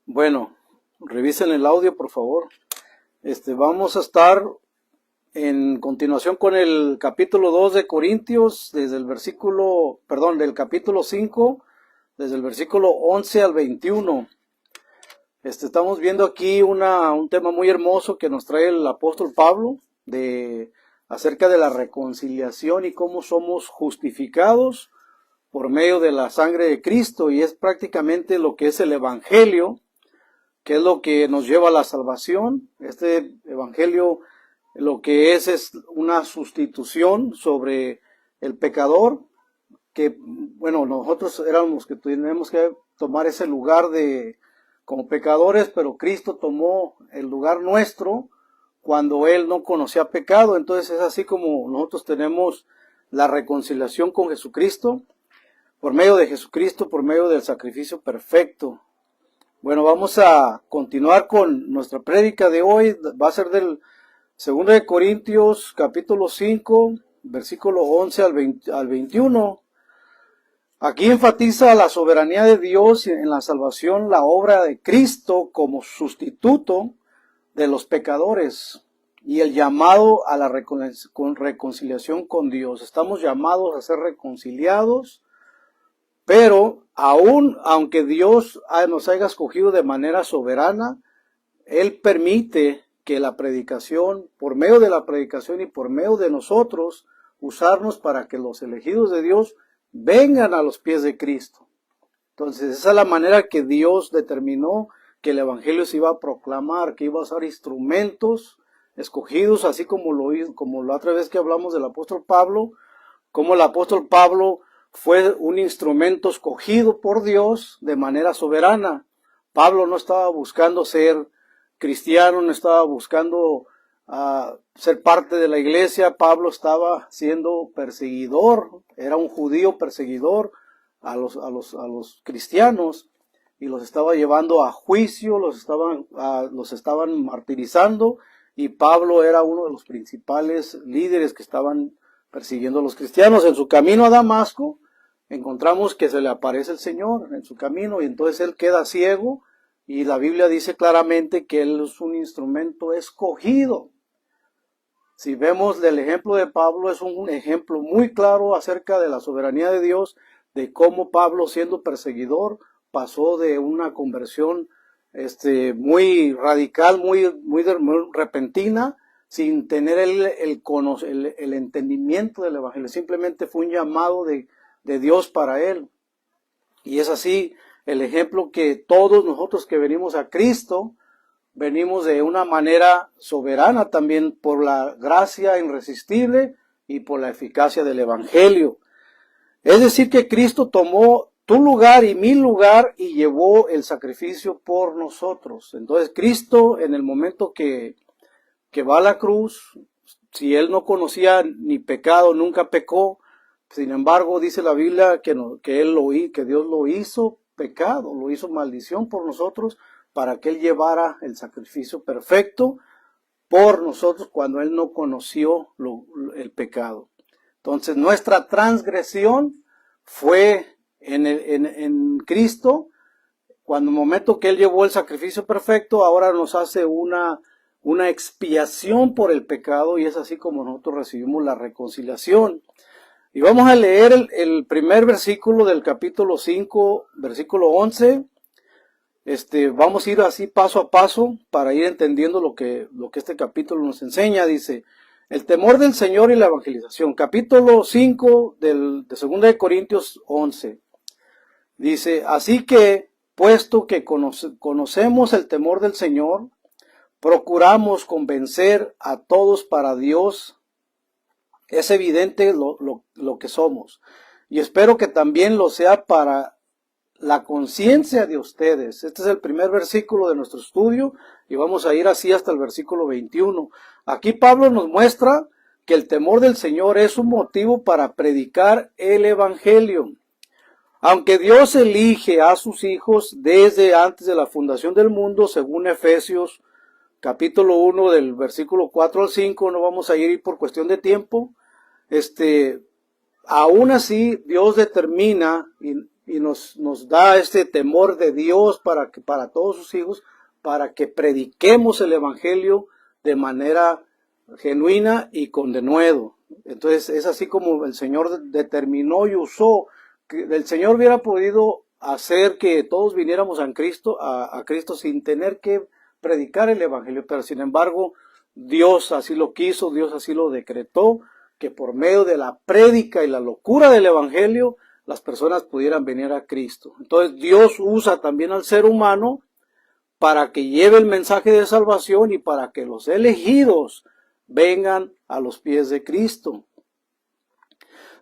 Bueno, revisen el audio, por favor. Vamos a estar en continuación con el capítulo 2 de Corintios, desde el versículo, perdón, del capítulo 5, desde el versículo 11 al 21. Estamos viendo aquí un tema muy hermoso que nos trae el apóstol Pablo, acerca de la reconciliación y cómo somos justificados por medio de la sangre de Cristo, y es prácticamente lo que es el Evangelio, que es lo que nos lleva a la salvación. Este evangelio lo que es una sustitución sobre el pecador, que bueno, nosotros éramos que tenemos que tomar ese lugar como pecadores, pero Cristo tomó el lugar nuestro cuando Él no conocía pecado. Entonces es así como nosotros tenemos la reconciliación con Jesucristo, por medio de Jesucristo, por medio del sacrificio perfecto. Bueno, vamos a continuar con nuestra prédica de hoy. Va a ser del 2 de Corintios, capítulo 5, versículo 11 al 21. Aquí enfatiza la soberanía de Dios en la salvación, la obra de Cristo como sustituto de los pecadores y el llamado a la reconciliación con Dios. Estamos llamados a ser reconciliados, pero aunque Dios nos haya escogido de manera soberana, Él permite que la predicación, por medio de la predicación y por medio de nosotros, usarnos para que los elegidos de Dios vengan a los pies de Cristo. Entonces, esa es la manera que Dios determinó que el Evangelio se iba a proclamar, que iba a ser instrumentos escogidos, así como la otra vez que hablamos del apóstol Pablo, como el apóstol Pablo fue un instrumento escogido por Dios de manera soberana. Pablo no estaba buscando ser cristiano, no estaba buscando ser parte de la iglesia. Pablo estaba siendo perseguidor, era un judío perseguidor a los cristianos, y los estaba llevando a juicio, los estaban martirizando, y Pablo era uno de los principales líderes que estaban persiguiendo a los cristianos. En su camino a Damasco, encontramos que se le aparece el Señor en su camino, y entonces él queda ciego, y la Biblia dice claramente que él es un instrumento escogido. Si vemos el ejemplo de Pablo, es un ejemplo muy claro acerca de la soberanía de Dios, de cómo Pablo, siendo perseguidor, pasó de una conversión muy radical, muy repentina, sin tener el entendimiento del Evangelio. Simplemente fue un llamado de Dios para él. Y es así el ejemplo que todos nosotros que venimos a Cristo, venimos de una manera soberana también por la gracia irresistible y por la eficacia del Evangelio. Es decir, que Cristo tomó tu lugar y mi lugar y llevó el sacrificio por nosotros. Entonces Cristo, en el momento que va a la cruz, si Él no conocía ni pecado, nunca pecó. Sin embargo, dice la Biblia que Dios lo hizo pecado, lo hizo maldición por nosotros, para que Él llevara el sacrificio perfecto por nosotros cuando Él no conoció el pecado. Entonces, nuestra transgresión fue en Cristo. Cuando el momento que Él llevó el sacrificio perfecto, ahora nos hace una expiación por el pecado, y es así como nosotros recibimos la reconciliación. Y vamos a leer el primer versículo del capítulo 5, versículo 11. Vamos a ir así paso a paso para ir entendiendo lo que este capítulo nos enseña. Dice: el temor del Señor y la evangelización. Capítulo 5 de 2 de Corintios 11. Dice: así que, puesto que conocemos el temor del Señor, procuramos convencer a todos para Dios. Es evidente lo que somos, y espero que también lo sea para la conciencia de ustedes. Este es el primer versículo de nuestro estudio, y vamos a ir así hasta el versículo 21. Aquí Pablo nos muestra que el temor del Señor es un motivo para predicar el Evangelio. Aunque Dios elige a sus hijos desde antes de la fundación del mundo, según Efesios capítulo 1 del versículo 4 al 5, no vamos a ir por cuestión de tiempo. Aún así, Dios determina y nos da este temor de Dios para todos sus hijos, para que prediquemos el Evangelio de manera genuina y con denuedo. Entonces es así como el Señor determinó y usó, que el Señor hubiera podido hacer que todos viniéramos a Cristo sin tener que predicar el Evangelio, pero sin embargo Dios así lo quiso, Dios así lo decretó, que por medio de la prédica y la locura del Evangelio las personas pudieran venir a Cristo. Entonces Dios usa también al ser humano para que lleve el mensaje de salvación y para que los elegidos vengan a los pies de Cristo.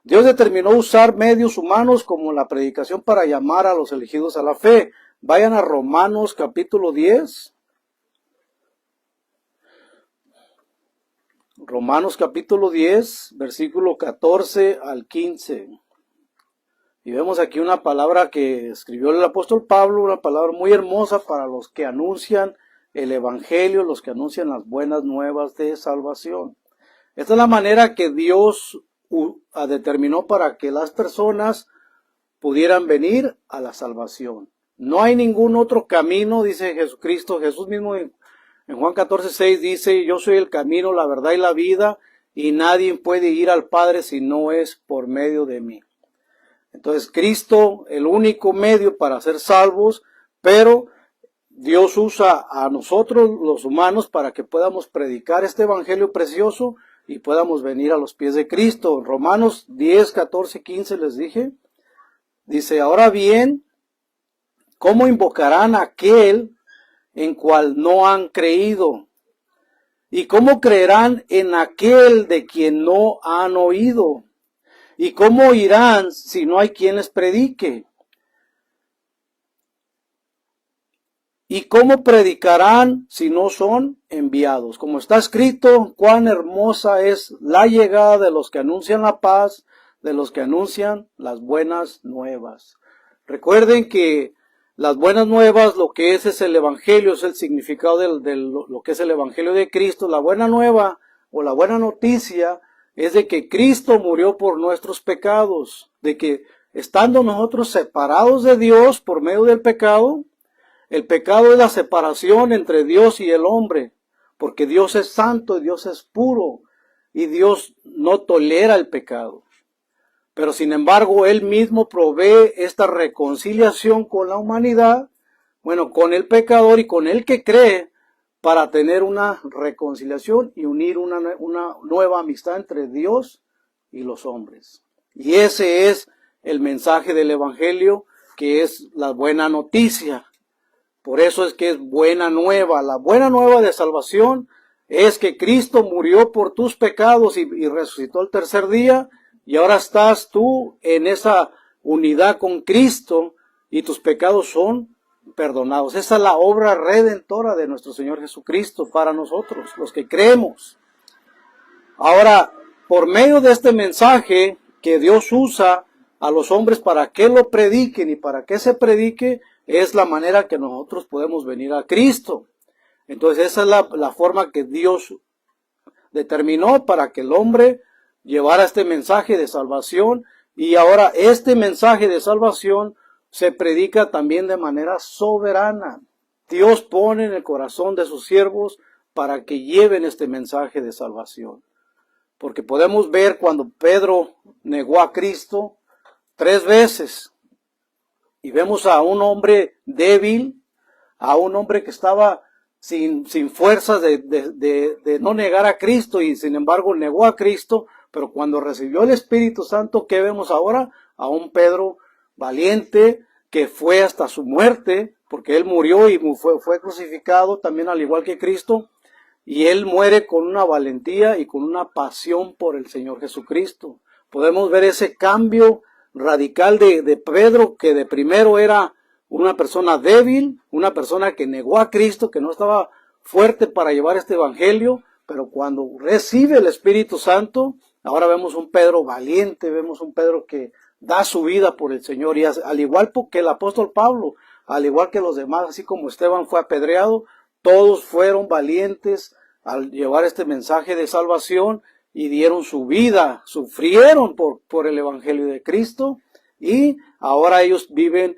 Dios determinó usar medios humanos como la predicación para llamar a los elegidos a la fe. Vayan a Romanos capítulo 10. Romanos capítulo 10, versículo 14 al 15. Y vemos aquí una palabra que escribió el apóstol Pablo, una palabra muy hermosa para los que anuncian el Evangelio, los que anuncian las buenas nuevas de salvación. Esta es la manera que Dios determinó para que las personas pudieran venir a la salvación. No hay ningún otro camino, dice Jesucristo. Jesús mismo en Juan 14:6 dice: yo soy el camino, la verdad y la vida, y nadie puede ir al Padre si no es por medio de mí. Entonces Cristo, el único medio para ser salvos, pero Dios usa a nosotros los humanos para que podamos predicar este evangelio precioso y podamos venir a los pies de Cristo. Romanos 10, 14, 15 les dije. Dice: ahora bien, ¿cómo invocarán a aquel en cual no han creído? ¿Y cómo creerán en aquel de quien no han oído? ¿Y cómo oirán si no hay quien les predique? ¿Y cómo predicarán si no son enviados? Como está escrito, cuán hermosa es la llegada de los que anuncian la paz, de los que anuncian las buenas nuevas. Recuerden que las buenas nuevas, lo que es el Evangelio, es el significado de lo que es el Evangelio de Cristo. La buena nueva o la buena noticia es de que Cristo murió por nuestros pecados, de que estando nosotros separados de Dios por medio del pecado, el pecado es la separación entre Dios y el hombre, porque Dios es santo y Dios es puro y Dios no tolera el pecado. Pero sin embargo, Él mismo provee esta reconciliación con la humanidad, bueno, con el pecador y con el que cree, para tener una reconciliación y unir una nueva amistad entre Dios y los hombres. Y ese es el mensaje del Evangelio, que es la buena noticia. Por eso es que es buena nueva. La buena nueva de salvación es que Cristo murió por tus pecados y resucitó el tercer día, y ahora estás tú en esa unidad con Cristo y tus pecados son perdonados. Esa es la obra redentora de nuestro Señor Jesucristo para nosotros, los que creemos. Ahora, por medio de este mensaje que Dios usa a los hombres para que lo prediquen y para que se predique, es la manera que nosotros podemos venir a Cristo. Entonces esa es la forma que Dios determinó para que el hombre llevara este mensaje de salvación, y ahora este mensaje de salvación se predica también de manera soberana. Dios pone en el corazón de sus siervos para que lleven este mensaje de salvación. Porque podemos ver cuando Pedro negó a Cristo 3 veces. Y vemos a un hombre débil, a un hombre que estaba sin fuerzas de no negar a Cristo, y sin embargo negó a Cristo. Pero cuando recibió el Espíritu Santo, ¿qué vemos ahora? A un Pedro valiente que fue hasta su muerte, porque él murió y fue crucificado también al igual que Cristo, y él muere con una valentía y con una pasión por el Señor Jesucristo. Podemos ver ese cambio radical de Pedro, que de primero era una persona débil, una persona que negó a Cristo, que no estaba fuerte para llevar este evangelio, pero cuando recibe el Espíritu Santo, ahora vemos un Pedro valiente, vemos un Pedro que da su vida por el Señor, y al igual que el apóstol Pablo, al igual que los demás, así como Esteban fue apedreado, todos fueron valientes al llevar este mensaje de salvación y dieron su vida, sufrieron por el Evangelio de Cristo, y ahora ellos viven,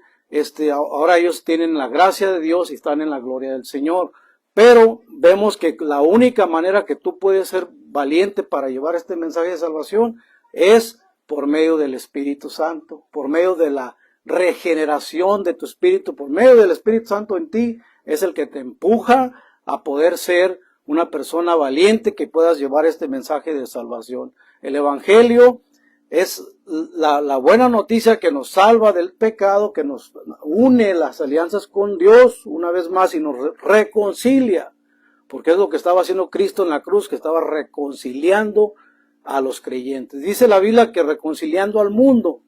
ahora ellos tienen la gracia de Dios y están en la gloria del Señor. Pero vemos que la única manera que tú puedes ser valiente para llevar este mensaje de salvación es por medio del Espíritu Santo, por medio de la regeneración de tu espíritu, por medio del Espíritu Santo en ti, es el que te empuja a poder ser una persona valiente que puedas llevar este mensaje de salvación. El Evangelio es la buena noticia que nos salva del pecado, que nos une las alianzas con Dios una vez más y nos reconcilia, porque es lo que estaba haciendo Cristo en la cruz, que estaba reconciliando a los creyentes. Dice la Biblia que reconciliando al mundo,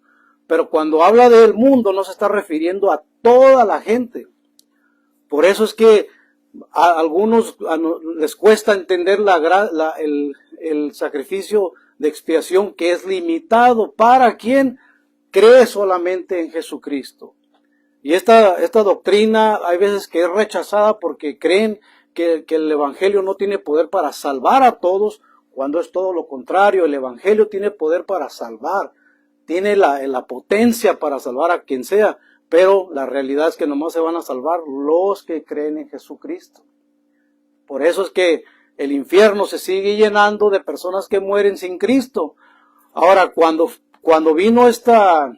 pero cuando habla del mundo no se está refiriendo a toda la gente. Por eso es que a algunos les cuesta entender el sacrificio de expiación, que es limitado para quien cree solamente en Jesucristo. Y esta doctrina hay veces que es rechazada porque creen que el Evangelio no tiene poder para salvar a todos, cuando es todo lo contrario. El Evangelio tiene poder para salvar, tiene la potencia para salvar a quien sea, pero la realidad es que nomás se van a salvar los que creen en Jesucristo. Por eso es que el infierno se sigue llenando de personas que mueren sin Cristo. Ahora, cuando vino esta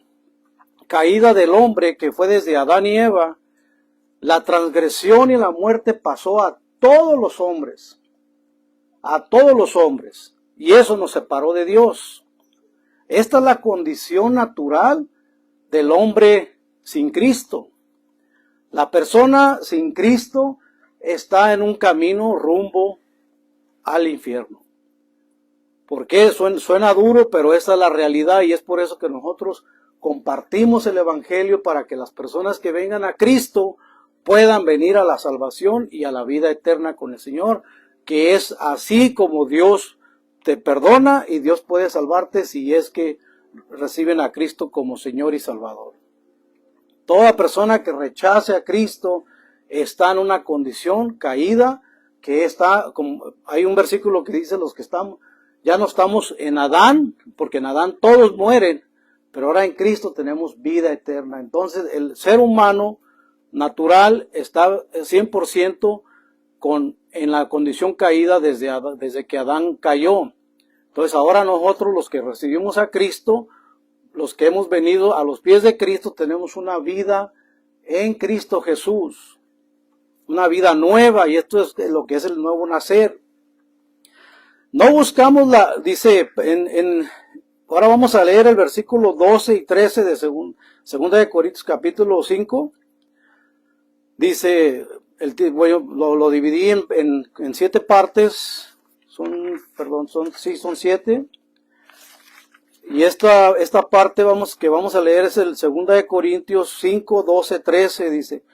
caída del hombre, que fue desde Adán y Eva, la transgresión y la muerte pasó a todos los hombres. A todos los hombres. Y eso nos separó de Dios. Esta es la condición natural del hombre sin Cristo. La persona sin Cristo está en un camino rumbo al infierno. Porque suena duro, pero esa es la realidad, y es por eso que nosotros compartimos el Evangelio, para que las personas que vengan a Cristo puedan venir a la salvación y a la vida eterna con el Señor, que es así como Dios te perdona y Dios puede salvarte si es que reciben a Cristo como Señor y Salvador. Toda persona que rechace a Cristo está en una condición caída, que está, como hay un versículo que dice, los que estamos, ya no estamos en Adán, porque en Adán todos mueren, pero ahora en Cristo tenemos vida eterna. Entonces el ser humano natural está 100% en la condición caída desde que Adán cayó. Entonces ahora nosotros, los que recibimos a Cristo, los que hemos venido a los pies de Cristo, tenemos una vida en Cristo Jesús. Una vida nueva, y esto es lo que es el nuevo nacer. No buscamos ahora vamos a leer el versículo 12 y 13 de segunda de Corintios capítulo 5. Dice, lo dividí en 7 partes, son 7. Y esta parte que vamos a leer es el segunda de Corintios 5, 12, 13, dice,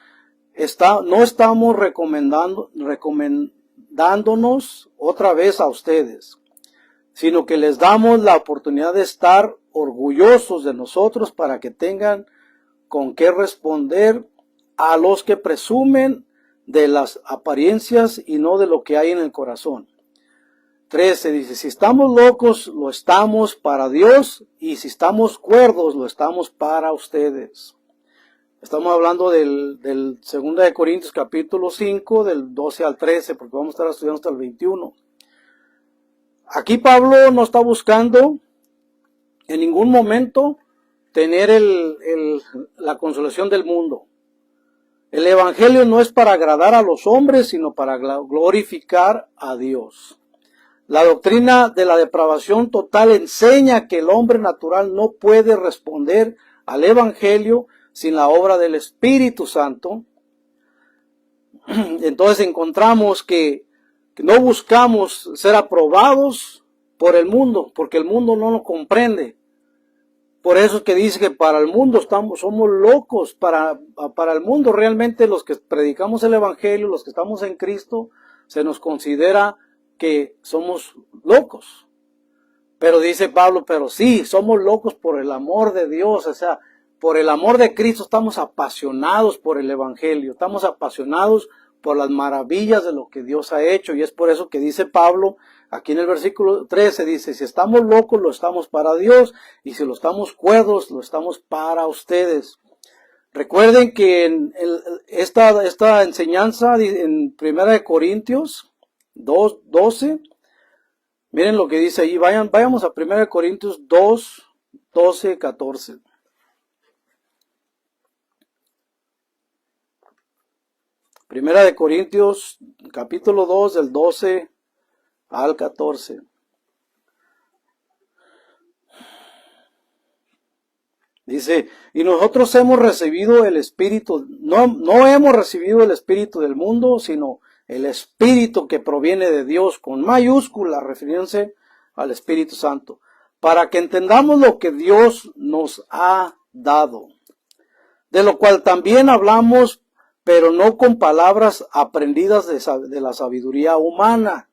no estamos recomendándonos otra vez a ustedes, sino que les damos la oportunidad de estar orgullosos de nosotros para que tengan con qué responder a los que presumen de las apariencias y no de lo que hay en el corazón. 13 dice, si estamos locos, lo estamos para Dios, y si estamos cuerdos, lo estamos para ustedes. Estamos hablando del 2 de Corintios capítulo 5, del 12 al 13, porque vamos a estar estudiando hasta el 21. Aquí Pablo no está buscando en ningún momento tener la consolación del mundo. El Evangelio no es para agradar a los hombres, sino para glorificar a Dios. La doctrina de la depravación total enseña que el hombre natural no puede responder al Evangelio sin la obra del Espíritu Santo. Entonces encontramos que no buscamos ser aprobados por el mundo, porque el mundo no lo comprende. Por eso es que dice que para el mundo somos locos. Para el mundo realmente los que predicamos el Evangelio, los que estamos en Cristo, se nos considera que somos locos. Pero dice Pablo, pero sí, somos locos por el amor de Dios, o sea, por el amor de Cristo estamos apasionados por el Evangelio, estamos apasionados por las maravillas de lo que Dios ha hecho. Y es por eso que dice Pablo, aquí en el versículo 13, dice, si estamos locos, lo estamos para Dios, y si lo estamos cuerdos, lo estamos para ustedes. Recuerden que en esta enseñanza en 1 Corintios 2:12, miren lo que dice ahí, vayamos a 1 Corintios 2:12, 14. Primera de Corintios, capítulo 2, del 12 al 14. Dice, y nosotros hemos recibido el Espíritu, no hemos recibido el Espíritu del mundo, sino el Espíritu que proviene de Dios, con mayúscula, refiriéndose al Espíritu Santo, para que entendamos lo que Dios nos ha dado, de lo cual también hablamos, pero no con palabras aprendidas de la sabiduría humana,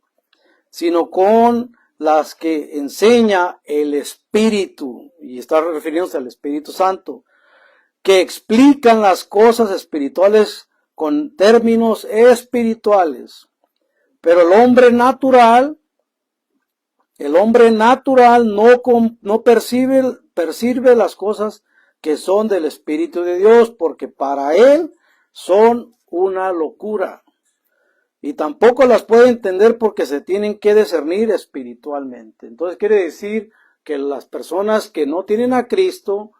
sino con las que enseña el Espíritu, y está refiriéndose al Espíritu Santo, que explican las cosas espirituales con términos espirituales. Pero el hombre natural no percibe las cosas que son del Espíritu de Dios, porque para él son una locura. Y tampoco las puede entender porque se tienen que discernir espiritualmente. Entonces quiere decir que las personas que no tienen a Cristo,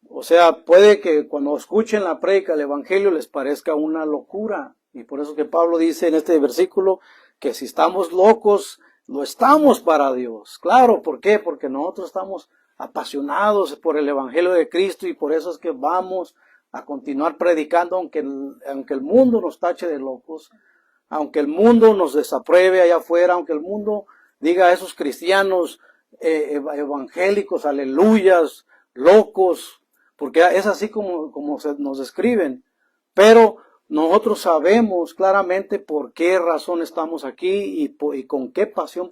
o sea, puede que cuando escuchen la prédica, el Evangelio, les parezca una locura. Y por eso que Pablo dice en este versículo que si estamos locos, lo estamos para Dios. Claro, ¿por qué? Porque nosotros estamos apasionados por el Evangelio de Cristo y por eso es que vamos a continuar predicando aunque el mundo nos tache de locos. Aunque el mundo nos desapruebe allá afuera, aunque el mundo diga a esos cristianos evangélicos, aleluyas, locos, porque es así como nos describen. Pero nosotros sabemos claramente por qué razón estamos aquí y con qué pasión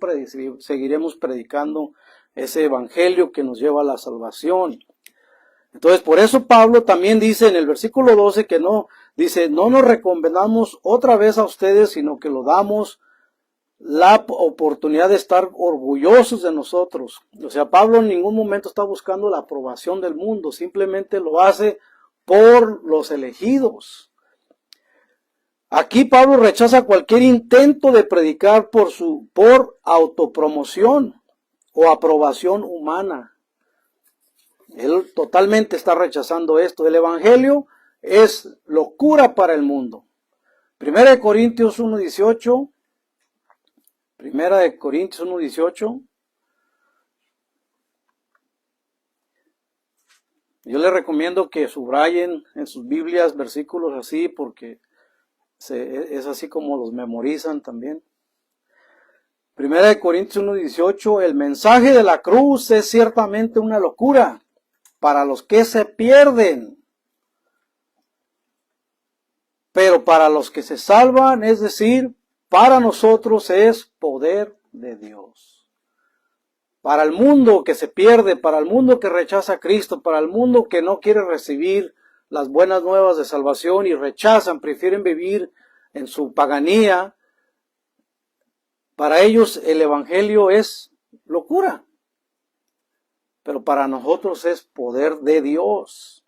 seguiremos predicando ese evangelio que nos lleva a la salvación. Entonces, por eso Pablo también dice en el versículo 12 que no nos recomendamos otra vez a ustedes, sino que lo damos la oportunidad de estar orgullosos de nosotros. O sea, Pablo en ningún momento está buscando la aprobación del mundo, simplemente lo hace por los elegidos. Aquí Pablo rechaza cualquier intento de predicar por autopromoción o aprobación humana. Él totalmente está rechazando esto. El Evangelio es locura para el mundo. Primera de Corintios 1:18. Primera de Corintios 1:18. Yo les recomiendo que subrayen en sus Biblias versículos así porque es así como los memorizan también. Primera de Corintios 1:18. El mensaje de la cruz es ciertamente una locura para los que se pierden, pero para los que se salvan, es decir, para nosotros es poder de Dios. Para el mundo que se pierde, para el mundo que rechaza a Cristo, para el mundo que no quiere recibir las buenas nuevas de salvación y rechazan, prefieren vivir en su paganía, para ellos el Evangelio es locura. Pero para nosotros es poder de Dios.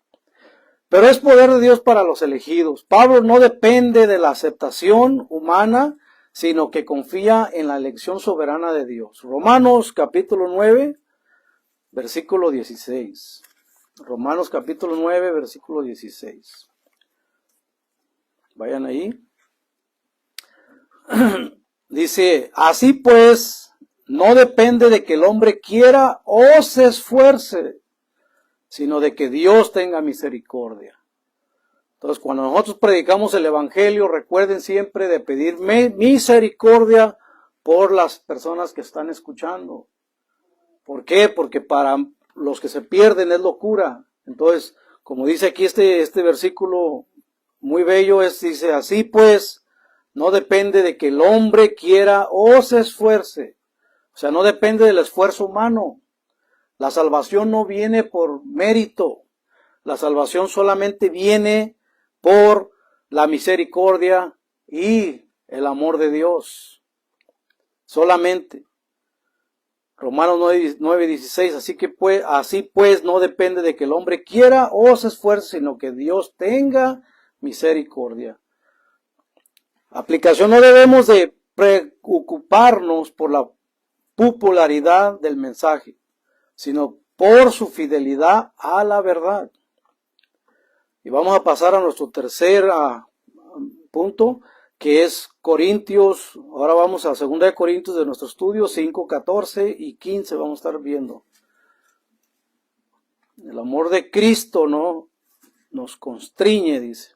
Pero es poder de Dios para los elegidos. Pablo no depende de la aceptación humana, sino que confía en la elección soberana de Dios. Romanos capítulo 9, versículo 16. Romanos capítulo 9, versículo 16. Vayan ahí. Dice, así pues, no depende de que el hombre quiera o se esfuerce, sino de que Dios tenga misericordia. Entonces, cuando nosotros predicamos el Evangelio, recuerden siempre de pedir misericordia por las personas que están escuchando. ¿Por qué? Porque para los que se pierden es locura. Entonces, como dice aquí este versículo muy bello, dice, así pues, no depende de que el hombre quiera o se esfuerce. O sea, no depende del esfuerzo humano. La salvación no viene por mérito. La salvación solamente viene por la misericordia y el amor de Dios. Solamente. Romanos 9:16, así pues no depende de que el hombre quiera o se esfuerce, sino que Dios tenga misericordia. Aplicación: no debemos de preocuparnos por la popularidad del mensaje, sino por su fidelidad a la verdad. Y vamos a pasar a nuestro tercer punto, que es Corintios. Ahora vamos a 2 de Corintios de nuestro estudio, 5, 14 y 15 vamos a estar viendo. El amor de Cristo no nos constriñe, dice.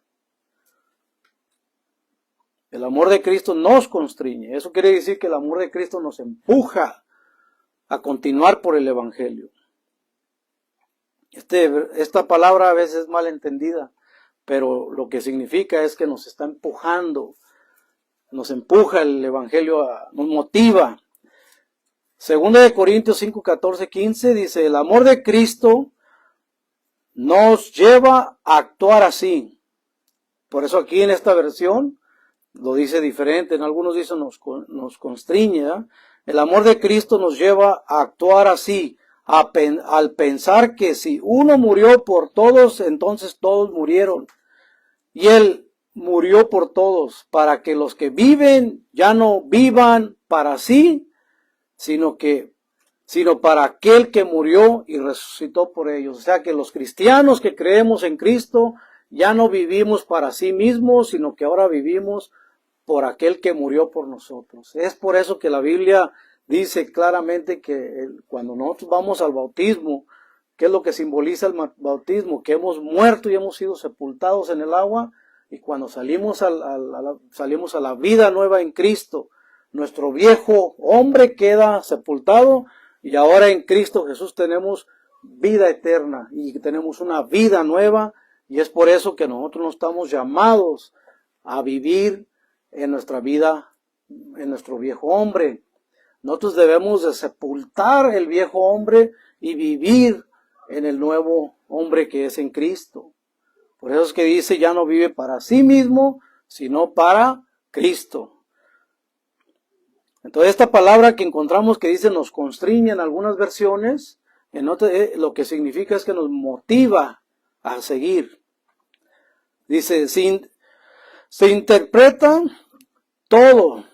El amor de Cristo nos constriñe. Eso quiere decir que el amor de Cristo nos empuja a continuar por el Evangelio. Esta palabra a veces es mal entendida, pero lo que significa es que nos está empujando. Nos empuja el Evangelio, nos motiva. 2 de Corintios 5, 14, 15 dice: el amor de Cristo nos lleva a actuar así. Por eso aquí en esta versión lo dice diferente. En algunos dicen nos constriñe, ¿verdad? El amor de Cristo nos lleva a actuar así, al pensar que si uno murió por todos, entonces todos murieron. Y Él murió por todos, para que los que viven ya no vivan para sí, sino para aquel que murió y resucitó por ellos. O sea que los cristianos que creemos en Cristo ya no vivimos para sí mismos, sino que ahora vivimos por aquel que murió por nosotros. Es por eso que la Biblia dice claramente que cuando nosotros vamos al bautismo, ¿qué es lo que simboliza el bautismo? Que hemos muerto y hemos sido sepultados en el agua, y cuando salimos a la vida nueva en Cristo, nuestro viejo hombre queda sepultado, y ahora en Cristo Jesús tenemos vida eterna y tenemos una vida nueva, y es por eso que nosotros no estamos llamados a vivir en nuestra vida, en nuestro viejo hombre. Nosotros debemos de sepultar el viejo hombre y vivir en el nuevo hombre que es en Cristo. Por eso es que dice, ya no vive para sí mismo, sino para Cristo. Entonces esta palabra que encontramos que dice nos constriñe en algunas versiones, lo que significa es que nos motiva a seguir. Dice, se interpreta todos,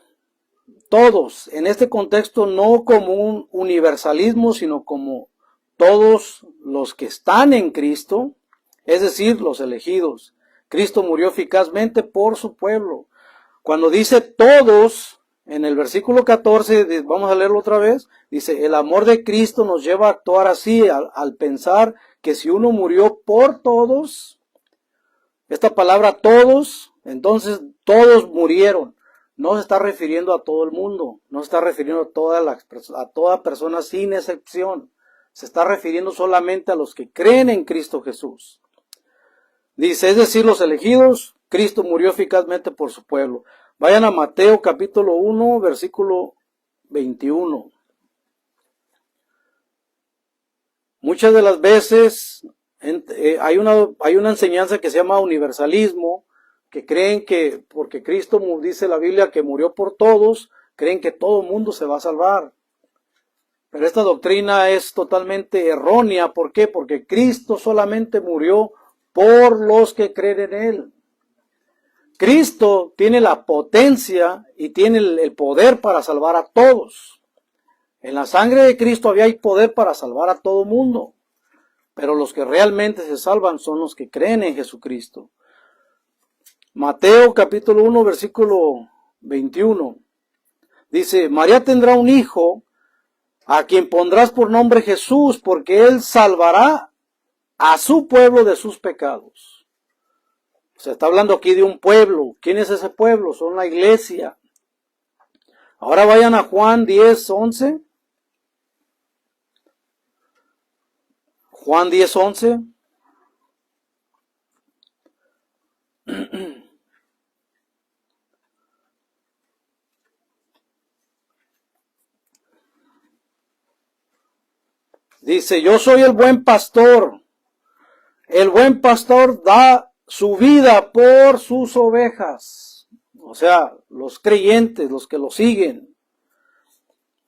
en este contexto no como un universalismo, sino como todos los que están en Cristo, es decir, los elegidos. Cristo murió eficazmente por su pueblo. Cuando dice todos, en el versículo 14, vamos a leerlo otra vez, dice, el amor de Cristo nos lleva a actuar así, al pensar que si uno murió por todos, esta palabra todos, entonces todos murieron. No se está refiriendo a todo el mundo, no se está refiriendo a toda persona sin excepción. Se está refiriendo solamente a los que creen en Cristo Jesús. Dice, es decir, los elegidos, Cristo murió eficazmente por su pueblo. Vayan a Mateo capítulo 1, versículo 21. Muchas de las veces hay una enseñanza que se llama universalismo, que creen que porque Cristo, dice la Biblia, que murió por todos, creen que todo el mundo se va a salvar. Pero esta doctrina es totalmente errónea. ¿Por qué? Porque Cristo solamente murió por los que creen en Él. Cristo tiene la potencia y tiene el poder para salvar a todos. En la sangre de Cristo había poder para salvar a todo mundo. Pero los que realmente se salvan son los que creen en Jesucristo. Mateo capítulo 1 versículo 21 dice, María tendrá un hijo a quien pondrás por nombre Jesús, porque él salvará a su pueblo de sus pecados. Se está hablando aquí de un pueblo. ¿Quién es ese pueblo? Son la iglesia. Ahora vayan a Juan 10:11. Juan 10:11. Dice, yo soy el buen pastor. El buen pastor da su vida por sus ovejas. o sea, los creyentes, los que lo siguen.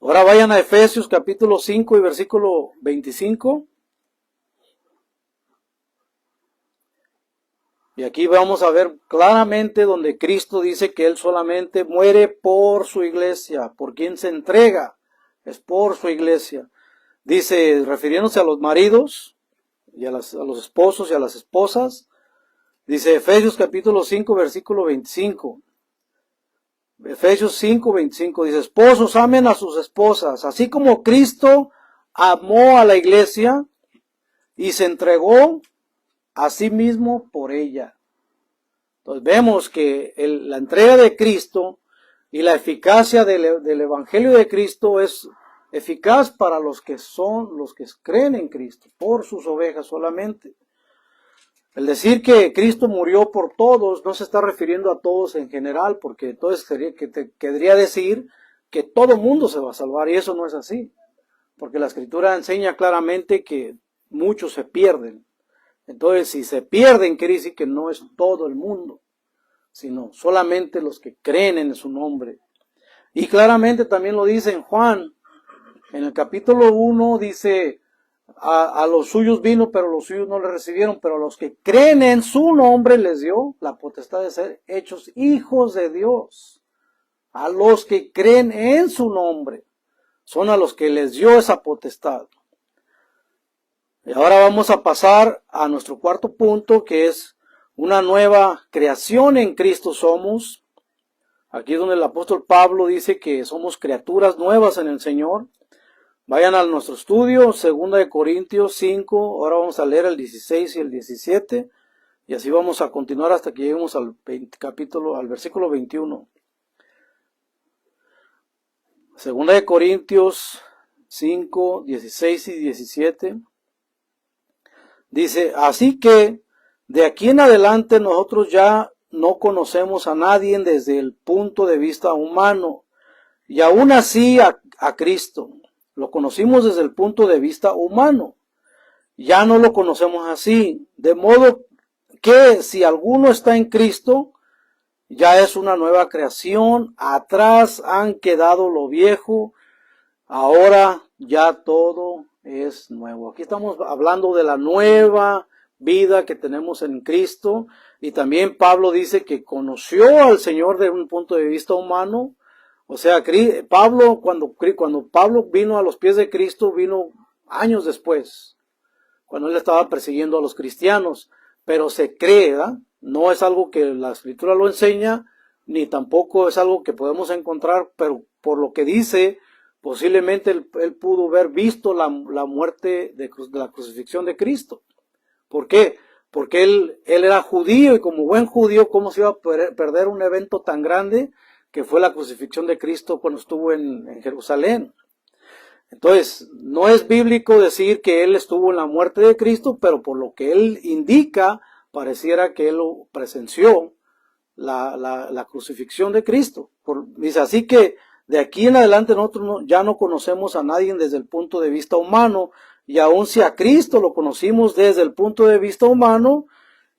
Ahora vayan a Efesios capítulo 5 y versículo 25. Y aquí vamos a ver claramente donde Cristo dice que Él solamente muere por su iglesia. Por quien se entrega es por su iglesia. Dice, refiriéndose a los maridos y a los esposos y a las esposas, dice Efesios capítulo 5 versículo 25. Efesios 5, 25 dice, esposos amen a sus esposas, así como Cristo amó a la iglesia y se entregó a sí mismo por ella. Entonces vemos que la entrega de Cristo y la eficacia del Evangelio de Cristo es eficaz para los que creen en Cristo, por sus ovejas solamente. El decir que Cristo murió por todos no se está refiriendo a todos en general, porque entonces querría decir que todo mundo se va a salvar, y eso no es así, porque la Escritura enseña claramente que muchos se pierden. Entonces, si se pierden, quiere decir que no es todo el mundo, sino solamente los que creen en su nombre. Y claramente también lo dice en Juan, en el capítulo 1 dice, a los suyos vino, pero los suyos no le recibieron, pero a los que creen en su nombre les dio la potestad de ser hechos hijos de Dios. A los que creen en su nombre, son a los que les dio esa potestad. Y ahora vamos a pasar a nuestro cuarto punto, que es una nueva creación en Cristo somos. Aquí es donde el apóstol Pablo dice que somos criaturas nuevas en el Señor. Vayan a nuestro estudio, 2 Corintios 5, ahora vamos a leer el 16 y el 17, y así vamos a continuar hasta que lleguemos al versículo 21. 2 Corintios 5, 16 y 17. Dice, así que de aquí en adelante nosotros ya no conocemos a nadie desde el punto de vista humano, y aún así a Cristo. Lo conocimos desde el punto de vista humano. Ya no lo conocemos así. De modo que si alguno está en Cristo, ya es una nueva creación. Atrás han quedado lo viejo. Ahora ya todo es nuevo. Aquí estamos hablando de la nueva vida que tenemos en Cristo. Y también Pablo dice que conoció al Señor desde un punto de vista humano. O sea, Pablo, cuando Pablo vino a los pies de Cristo, vino años después, cuando él estaba persiguiendo a los cristianos, pero se cree, ¿verdad? No es algo que la Escritura lo enseña, ni tampoco es algo que podemos encontrar, pero por lo que dice, posiblemente él pudo haber visto la muerte de la crucifixión de Cristo. ¿Por qué? Porque él era judío, y como buen judío, ¿cómo se iba a perder un evento tan grande que fue la crucifixión de Cristo cuando estuvo en Jerusalén? Entonces, no es bíblico decir que él estuvo en la muerte de Cristo, pero por lo que él indica, pareciera que él lo presenció la crucifixión de Cristo. Dice, así que de aquí en adelante nosotros ya no conocemos a nadie desde el punto de vista humano, y aun si a Cristo lo conocimos desde el punto de vista humano,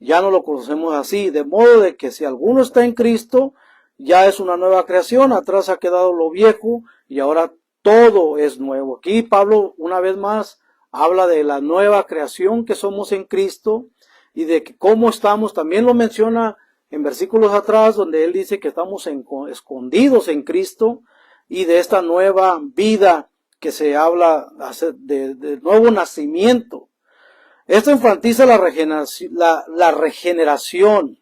ya no lo conocemos así, de modo de que si alguno está en Cristo, ya es una nueva creación, atrás ha quedado lo viejo y ahora todo es nuevo. Aquí Pablo una vez más habla de la nueva creación que somos en Cristo y de que cómo estamos, también lo menciona en versículos atrás donde él dice que estamos escondidos en Cristo, y de esta nueva vida que se habla de nuevo nacimiento. Esto enfatiza la regeneración.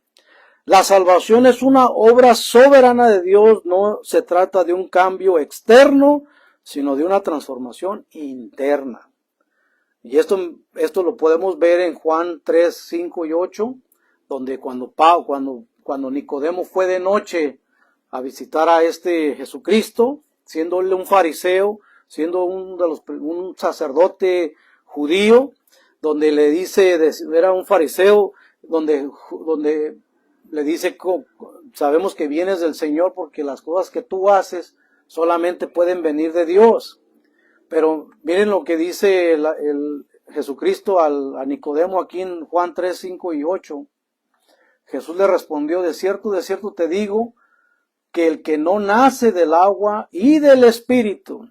La salvación es una obra soberana de Dios, no se trata de un cambio externo, sino de una transformación interna. Y esto lo podemos ver en Juan 3, 5 y 8, donde cuando Nicodemo fue de noche a visitar a este Jesucristo, siendo él un fariseo, siendo un sacerdote judío, donde le dice, era un fariseo, donde le dice, sabemos que vienes del Señor porque las cosas que tú haces solamente pueden venir de Dios. Pero miren lo que dice el Jesucristo a Nicodemo aquí en Juan 3, 5 y 8. Jesús le respondió, de cierto te digo, que el que no nace del agua y del Espíritu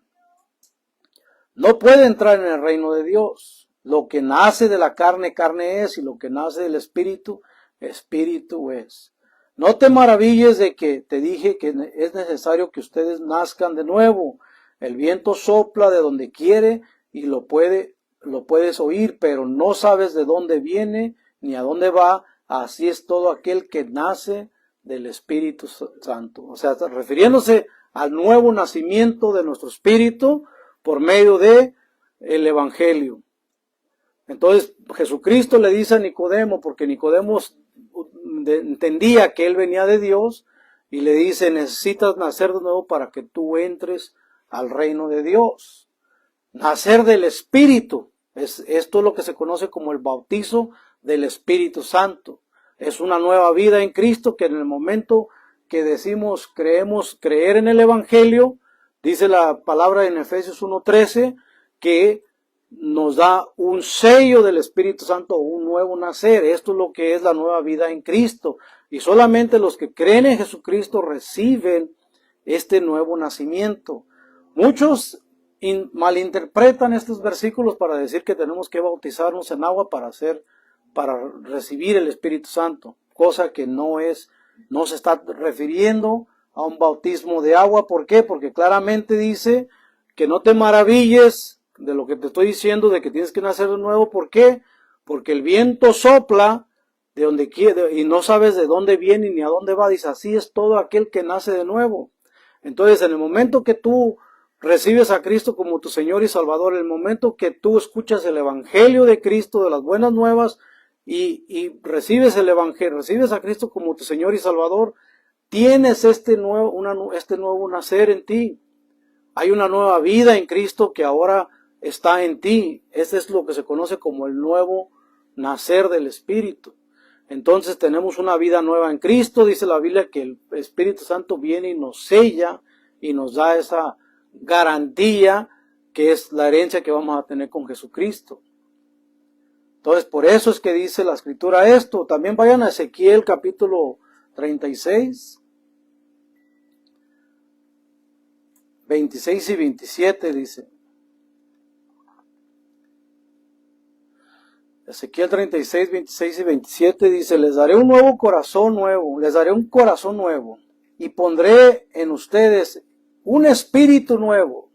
no puede entrar en el reino de Dios. Lo que nace de la carne, carne es, y lo que nace del Espíritu, Espíritu es. No te maravilles de que te dije que es necesario que ustedes nazcan de nuevo. El viento sopla de donde quiere y lo puedes oír, pero no sabes de dónde viene ni a dónde va. Así es todo aquel que nace del Espíritu Santo. O sea, refiriéndose al nuevo nacimiento de nuestro espíritu por medio de el Evangelio. Entonces Jesucristo le dice a Nicodemo, porque Nicodemo entendía que él venía de Dios, y le dice: necesitas nacer de nuevo para que tú entres al reino de Dios. Nacer del Espíritu. Esto es lo que se conoce como el bautizo del Espíritu Santo. Es una nueva vida en Cristo que en el momento que decimos creer en el Evangelio, dice la palabra en Efesios 1:13 que nos da un sello del Espíritu Santo, un nuevo nacer. Esto es lo que es la nueva vida en Cristo. Y solamente los que creen en Jesucristo reciben este nuevo nacimiento. Muchos malinterpretan estos versículos para decir que tenemos que bautizarnos en agua para recibir el Espíritu Santo, cosa que no se está refiriendo a un bautismo de agua. ¿Por qué? Porque claramente dice que no te maravilles de lo que te estoy diciendo, de que tienes que nacer de nuevo. ¿Por qué? Porque el viento sopla de donde quiere y no sabes de dónde viene ni a dónde va. Dice: así es todo aquel que nace de nuevo. Entonces, en el momento que tú recibes a Cristo como tu Señor y Salvador, el momento que tú escuchas el Evangelio de Cristo, de las buenas nuevas, y recibes el Evangelio, recibes a Cristo como tu Señor y Salvador, tienes este nuevo nacer en ti. Hay una nueva vida en Cristo que ahora está en ti. Este es lo que se conoce como el nuevo nacer del Espíritu. Entonces tenemos una vida nueva en Cristo. Dice la Biblia que el Espíritu Santo viene y nos sella y nos da esa garantía que es la herencia que vamos a tener con Jesucristo. Entonces, por eso es que dice la Escritura esto. También vayan a Ezequiel capítulo 36, 26 y 27 dice. Ezequiel 36, 26 y 27 dice: les daré un nuevo corazón nuevo, les daré un corazón nuevo, y pondré en ustedes un espíritu nuevo.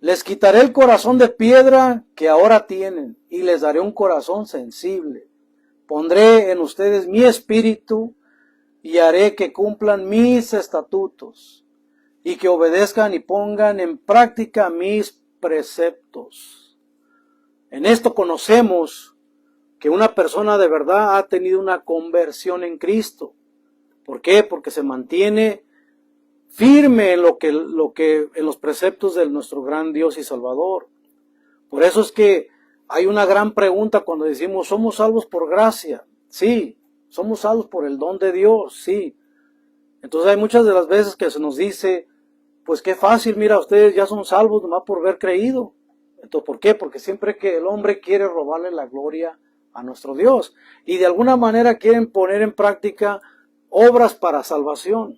Les quitaré el corazón de piedra que ahora tienen, y les daré un corazón sensible. Pondré en ustedes mi espíritu, y haré que cumplan mis estatutos, y que obedezcan y pongan en práctica mis preceptos. En esto conocemos que una persona de verdad ha tenido una conversión en Cristo. ¿Por qué? Porque se mantiene firme en en los preceptos de nuestro gran Dios y Salvador. Por eso es que hay una gran pregunta cuando decimos: ¿somos salvos por gracia? Sí. ¿Somos salvos por el don de Dios? Sí. Entonces hay muchas de las veces que se nos dice: pues qué fácil, mira, ustedes ya son salvos nomás por haber creído. Entonces, ¿por qué? Porque siempre que el hombre quiere robarle la gloria a nuestro Dios, y de alguna manera quieren poner en práctica obras para salvación.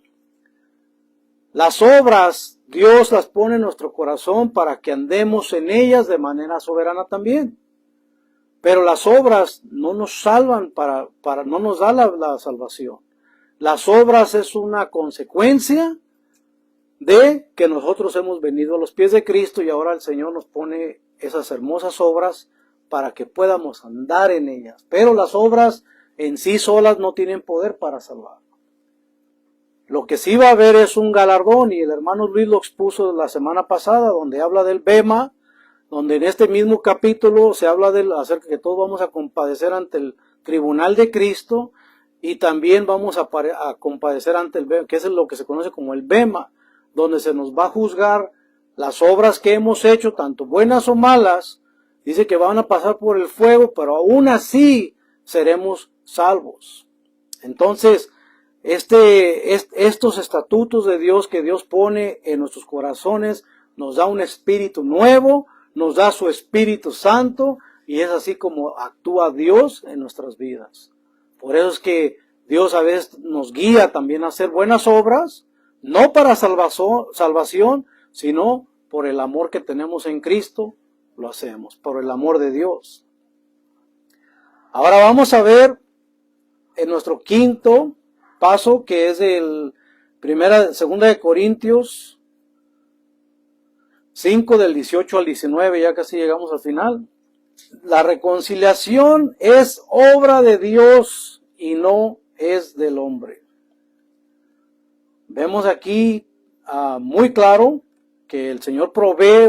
Las obras Dios las pone en nuestro corazón para que andemos en ellas de manera soberana también. Pero las obras no nos salvan, no nos da la salvación. Las obras es una consecuencia de que nosotros hemos venido a los pies de Cristo, y ahora el Señor nos pone esas hermosas obras para que podamos andar en ellas. Pero las obras en sí solas no tienen poder para salvar. Lo que sí va a haber es un galardón, y el hermano Luis lo expuso la semana pasada, donde habla del bema, donde en este mismo capítulo se habla acerca de que todos vamos a compadecer ante el tribunal de Cristo, y también vamos a compadecer ante el bema, que es lo que se conoce como el bema, donde se nos va a juzgar las obras que hemos hecho, tanto buenas o malas. Dice que van a pasar por el fuego, pero aún así seremos salvos. Entonces, estos estatutos de Dios que Dios pone en nuestros corazones, nos da un espíritu nuevo, nos da su Espíritu Santo, y es así como actúa Dios en nuestras vidas. Por eso es que Dios a veces nos guía también a hacer buenas obras, no para salvación, sino por el amor que tenemos en Cristo, lo hacemos, por el amor de Dios. Ahora vamos a ver en nuestro quinto paso, que es el segunda de Corintios 5 del 18 al 19, ya casi llegamos al final. La reconciliación es obra de Dios y no es del hombre. Vemos aquí muy claro que el Señor provee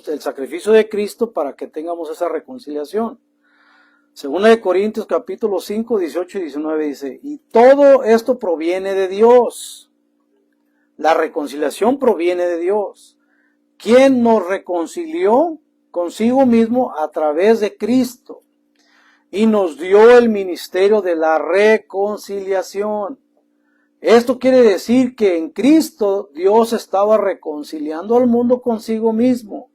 el sacrificio de Cristo para que tengamos esa reconciliación. Segunda de Corintios capítulo 5, 18 y 19 dice, y todo esto proviene de Dios. La reconciliación proviene de Dios, quien nos reconcilió consigo mismo a través de Cristo y nos dio el ministerio de la reconciliación. Esto quiere decir que en Cristo Dios estaba reconciliando al mundo consigo mismo,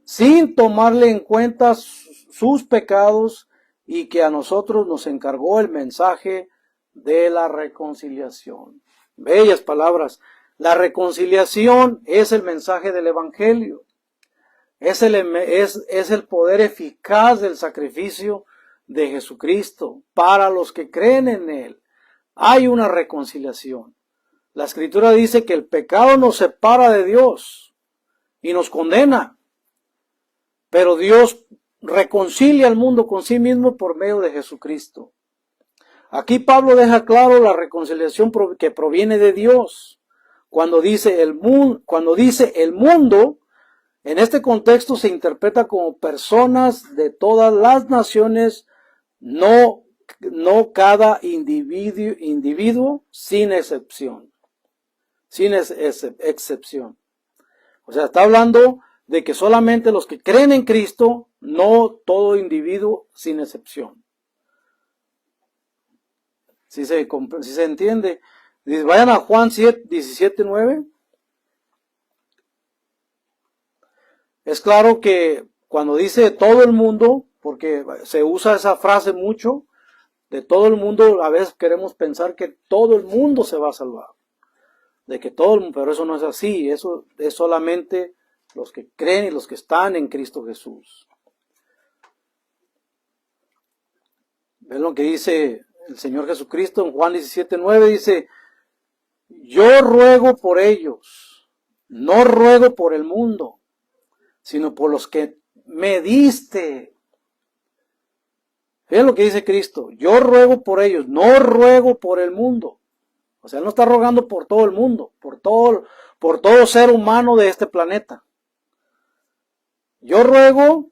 sin tomarle en cuenta sus pecados, y que a nosotros nos encargó el mensaje de la reconciliación. Bellas palabras. La reconciliación es el mensaje del Evangelio. Es el poder eficaz del sacrificio de Jesucristo para los que creen en Él. Hay una reconciliación. La Escritura dice que el pecado nos separa de Dios y nos condena. Pero Dios reconcilia al mundo con sí mismo por medio de Jesucristo. Aquí Pablo deja claro la reconciliación que proviene de Dios. Cuando dice el mundo, en este contexto se interpreta como personas de todas las naciones, no cada individuo sin excepción. Sin excepción. O sea, está hablando de que solamente los que creen en Cristo, no todo individuo sin excepción. Si se entiende. Dice, vayan a Juan 17, 9. Es claro que cuando dice todo el mundo, porque se usa esa frase mucho, de todo el mundo, a veces queremos pensar que todo el mundo se va a salvar. Pero eso no es así, eso es solamente los que creen y los que están en Cristo Jesús. ¿Ven lo que dice el Señor Jesucristo en Juan 17:9? Dice, yo ruego por ellos, no ruego por el mundo, sino por los que me diste. Ven lo que dice Cristo, yo ruego por ellos, no ruego por el mundo. O sea, Él no está rogando por todo el mundo, por todo ser humano de este planeta. Yo ruego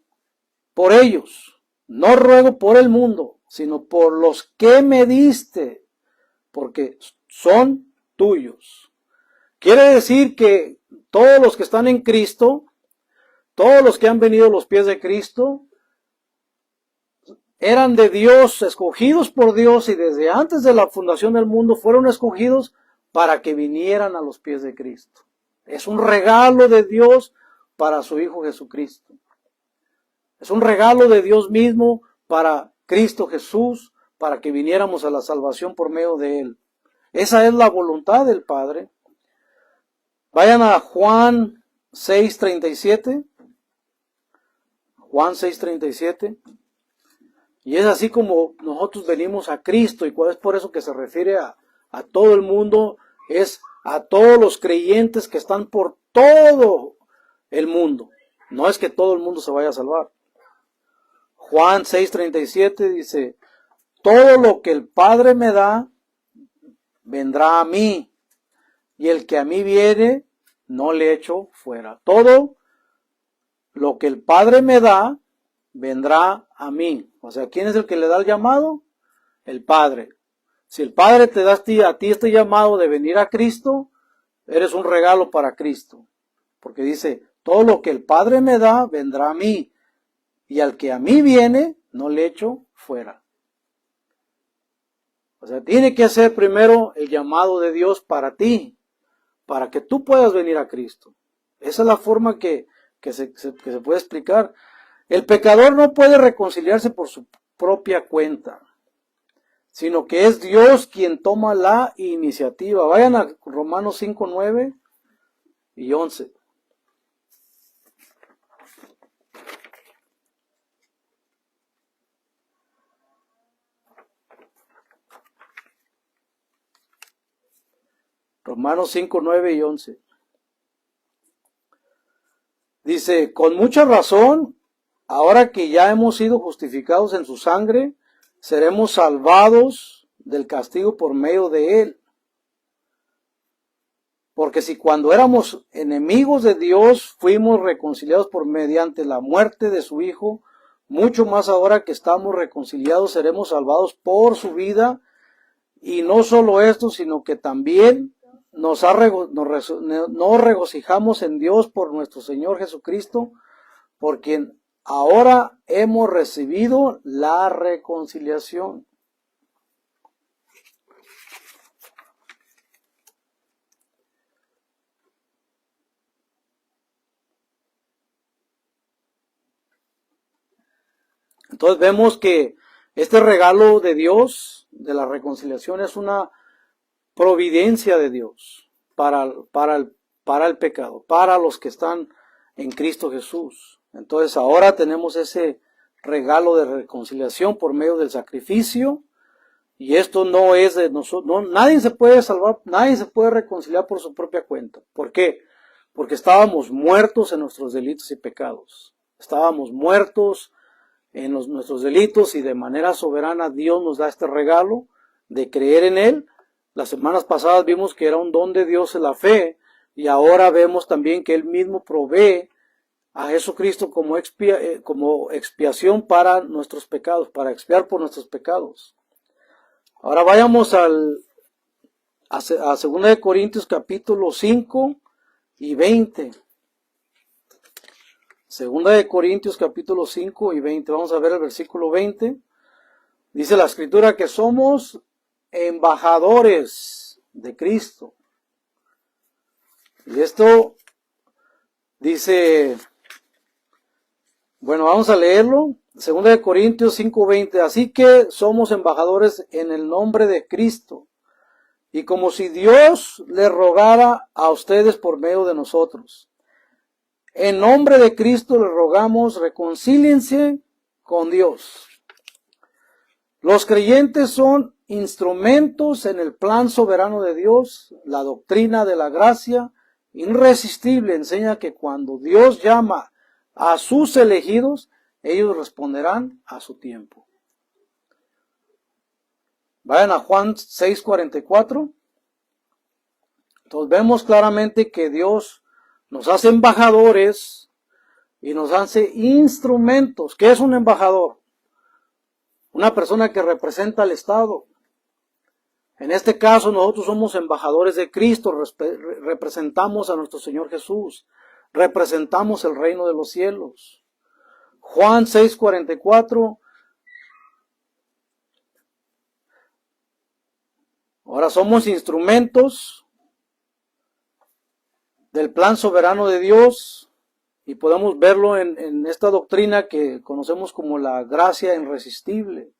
por ellos, no ruego por el mundo, sino por los que me diste, porque son tuyos. Quiere decir que todos los que están en Cristo, todos los que han venido a los pies de Cristo, eran de Dios, escogidos por Dios, y desde antes de la fundación del mundo fueron escogidos para que vinieran a los pies de Cristo. Es un regalo de Dios para su Hijo Jesucristo. Es un regalo de Dios mismo para Cristo Jesús, para que viniéramos a la salvación por medio de Él. Esa es la voluntad del Padre. Vayan a Juan 6:37. Juan 6:37. Y es así como nosotros venimos a Cristo, y es por eso que se refiere a todo el mundo, es a todos los creyentes que están por todo el mundo. No es que todo el mundo se vaya a salvar. Juan 6:37 dice, todo lo que el Padre me da, vendrá a mí, y el que a mí viene, no le echo fuera. Todo lo que el Padre me da, vendrá a mí. O sea, ¿quién es el que le da el llamado? El Padre. Si el Padre te da a ti este llamado de venir a Cristo, eres un regalo para Cristo. Porque dice, todo lo que el Padre me da, vendrá a mí. Y al que a mí viene, no le echo fuera. O sea, tiene que hacer primero el llamado de Dios para ti, para que tú puedas venir a Cristo. Esa es la forma que se puede explicar. El pecador no puede reconciliarse por su propia cuenta. sino que es Dios quien toma la iniciativa. Vayan a Romanos 5, 9 y 11. Romanos 5, 9 y 11. Dice, con mucha razón, ahora que ya hemos sido justificados en su sangre, seremos salvados del castigo por medio de él. Porque si cuando éramos enemigos de Dios fuimos reconciliados por mediante la muerte de su Hijo, mucho más ahora que estamos reconciliados seremos salvados por su vida. Y no solo esto, sino que también nos regocijamos en Dios por nuestro Señor Jesucristo, por quien ahora hemos recibido la reconciliación. Entonces vemos que este regalo de Dios, de la reconciliación, es una providencia de Dios para el pecado, para los que están en Cristo Jesús. Entonces ahora tenemos ese regalo de reconciliación por medio del sacrificio, y esto no es de nosotros. Nadie se puede salvar, nadie se puede reconciliar por su propia cuenta. ¿Por qué? Porque estábamos muertos en nuestros delitos y pecados. Estábamos muertos en nuestros delitos, y de manera soberana Dios nos da este regalo de creer en Él. Las semanas pasadas vimos que era un don de Dios en la fe, y ahora vemos también que Él mismo provee a Jesucristo como expiación para nuestros pecados, para expiar por nuestros pecados. Ahora vayamos a 2 de Corintios capítulo 5 y 20. 2 de Corintios capítulo 5 y 20. Vamos a ver el versículo 20. Dice la Escritura que somos embajadores de Cristo. Y esto dice, bueno, vamos a leerlo. 2 de Corintios 5:20. Así que somos embajadores en el nombre de Cristo, y como si Dios le rogara a ustedes por medio de nosotros. En nombre de Cristo les rogamos, reconcíliense con Dios. Los creyentes son instrumentos en el plan soberano de Dios. La doctrina de la gracia irresistible enseña que cuando Dios llama a sus elegidos, ellos responderán a su tiempo. Vayan a Juan 6:44. Entonces vemos claramente que Dios nos hace embajadores y nos hace instrumentos. ¿Qué es un embajador? Una persona que representa al Estado. En este caso nosotros somos embajadores de Cristo, representamos a nuestro Señor Jesús, representamos el reino de los cielos. Juan 6:44. Ahora somos instrumentos del plan soberano de Dios, y podemos verlo en esta doctrina que conocemos como la gracia irresistible,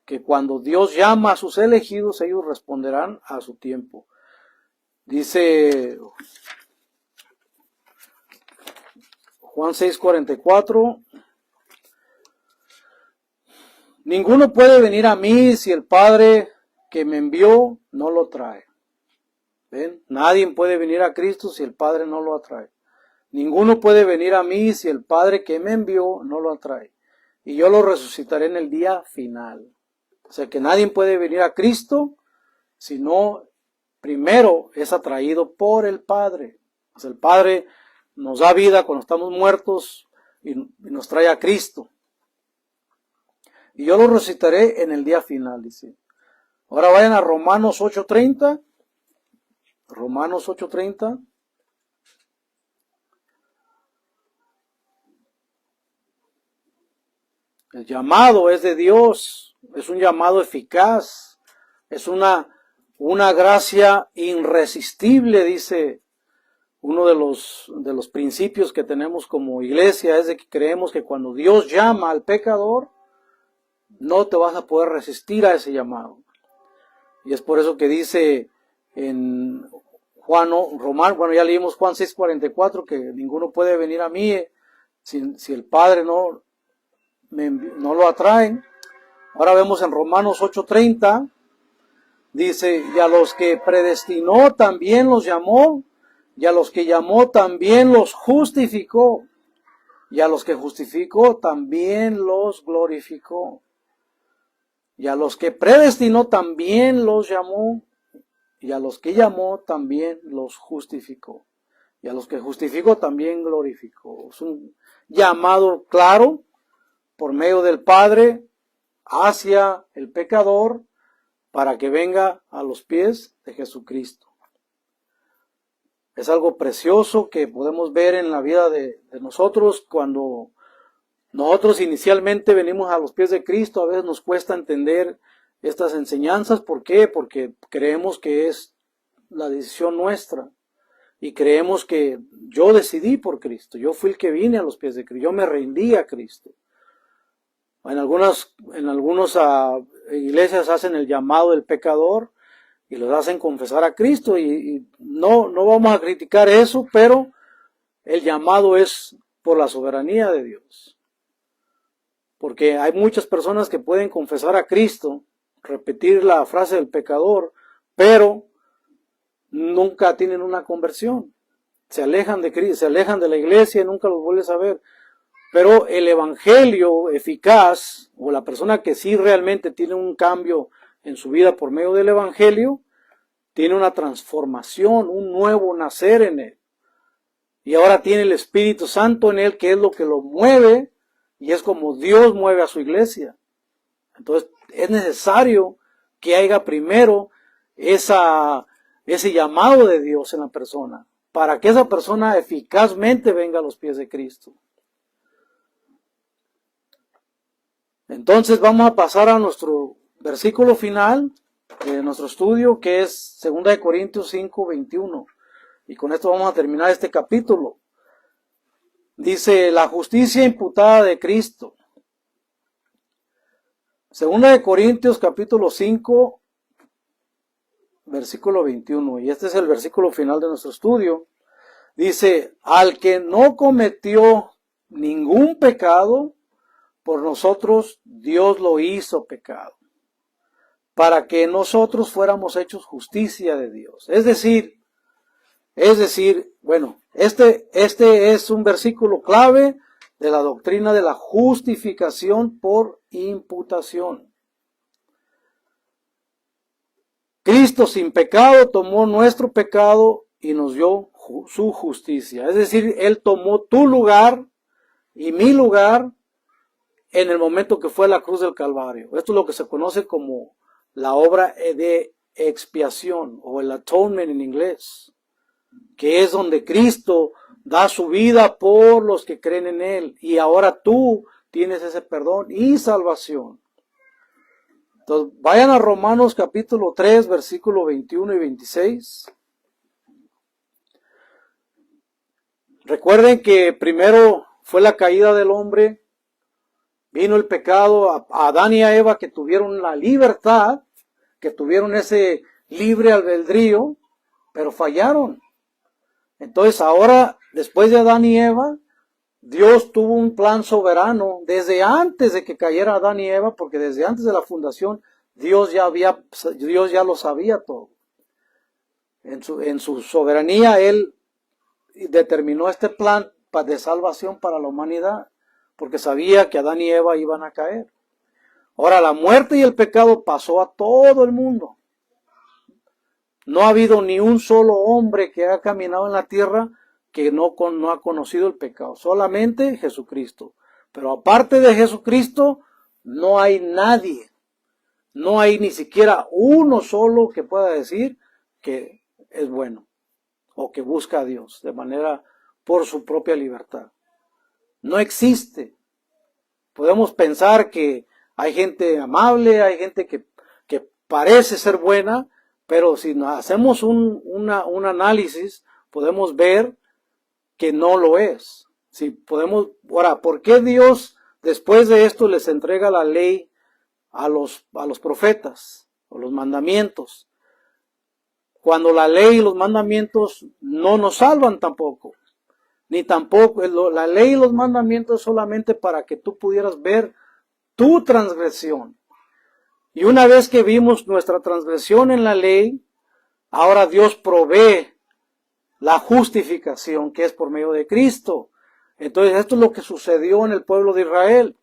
que cuando Dios llama a sus elegidos, ellos responderán a su tiempo. Dice Juan 6:44, ninguno puede venir a mí si el Padre que me envió no lo trae. ¿Ven? Nadie puede venir a Cristo si el Padre no lo atrae. Ninguno puede venir a mí si el Padre que me envió no lo atrae. Y yo lo resucitaré en el día final. O sea que nadie puede venir a Cristo si no primero es atraído por el Padre. O sea, el Padre nos da vida cuando estamos muertos y nos trae a Cristo. Y yo lo resucitaré en el día final, dice. Ahora vayan a Romanos 8:30. Romanos 8:30. El llamado es de Dios, es un llamado eficaz, es una gracia irresistible, dice uno de los principios que tenemos como iglesia, es de que creemos que cuando Dios llama al pecador, no te vas a poder resistir a ese llamado. Y es por eso que dice en Román, ya leímos Juan 6:44, que ninguno puede venir a mí si el Padre no lo atrae. Ahora vemos en Romanos 8:30, dice, y a los que predestinó también los llamó, y a los que llamó también los justificó, y a los que justificó también los glorificó, y a los que predestinó también los llamó, y a los que llamó también los justificó, y a los que justificó también glorificó. Es un llamado claro por medio del Padre hacia el pecador para que venga a los pies de Jesucristo. Es algo precioso que podemos ver en la vida de nosotros cuando nosotros inicialmente venimos a los pies de Cristo. A veces nos cuesta entender estas enseñanzas. ¿Por qué? Porque creemos que es la decisión nuestra y creemos que yo decidí por Cristo. Yo fui el que vine a los pies de Cristo. Yo me rendí a Cristo. En algunas iglesias hacen el llamado del pecador y los hacen confesar a Cristo y no vamos a criticar eso, pero el llamado es por la soberanía de Dios. Porque hay muchas personas que pueden confesar a Cristo, repetir la frase del pecador, pero nunca tienen una conversión. Se alejan de Cristo, se alejan de la iglesia y nunca los vuelves a ver. Pero el evangelio eficaz, o la persona que sí realmente tiene un cambio en su vida por medio del evangelio, tiene una transformación, un nuevo nacer en él. Y ahora tiene el Espíritu Santo en él, que es lo que lo mueve, y es como Dios mueve a su iglesia. Entonces es necesario que haya primero ese llamado de Dios en la persona, para que esa persona eficazmente venga a los pies de Cristo. Entonces vamos a pasar a nuestro versículo final de nuestro estudio, que es 2 Corintios 5:21. Y con esto vamos a terminar este capítulo. Dice, la justicia imputada de Cristo. 2 Corintios capítulo 5, versículo 21. Y este es el versículo final de nuestro estudio. Dice, al que no cometió ningún pecado, por nosotros Dios lo hizo pecado, para que nosotros fuéramos hechos justicia de Dios. Es decir, bueno, este es un versículo clave de la doctrina de la justificación por imputación. Cristo sin pecado tomó nuestro pecado y nos dio su justicia. Es decir, Él tomó tu lugar y mi lugar en el momento que fue a la cruz del Calvario. Esto es lo que se conoce como la obra de expiación o el atonement en inglés, que es donde Cristo da su vida por los que creen en Él, y ahora tú tienes ese perdón y salvación. Entonces, vayan a Romanos capítulo 3, versículo 21 y 26. Recuerden que primero fue la caída del hombre, vino el pecado, a Adán y a Eva, que tuvieron la libertad, que tuvieron ese libre albedrío, pero fallaron. Entonces ahora, después de Adán y Eva, Dios tuvo un plan soberano desde antes de que cayera Adán y Eva, porque desde antes de la fundación Dios ya lo sabía todo. En su soberanía Él determinó este plan de salvación para la humanidad, porque sabía que Adán y Eva iban a caer. Ahora la muerte y el pecado pasó a todo el mundo. No ha habido ni un solo hombre que ha caminado en la tierra que no ha conocido el pecado. Solamente Jesucristo. Pero aparte de Jesucristo, no hay nadie. No hay ni siquiera uno solo que pueda decir que es bueno o que busca a Dios de manera por su propia libertad. No existe. Podemos pensar que hay gente amable, hay gente que parece ser buena, pero si hacemos un análisis, podemos ver que no lo es. Ahora, ¿por qué Dios después de esto les entrega la ley a los profetas, o los mandamientos, cuando la ley y los mandamientos no nos salvan tampoco, ni tampoco, la ley y los mandamientos solamente para que tú pudieras ver tu transgresión. Y una vez que vimos nuestra transgresión en la ley, ahora Dios provee la justificación que es por medio de Cristo. Entonces esto es lo que sucedió en el pueblo de Israel.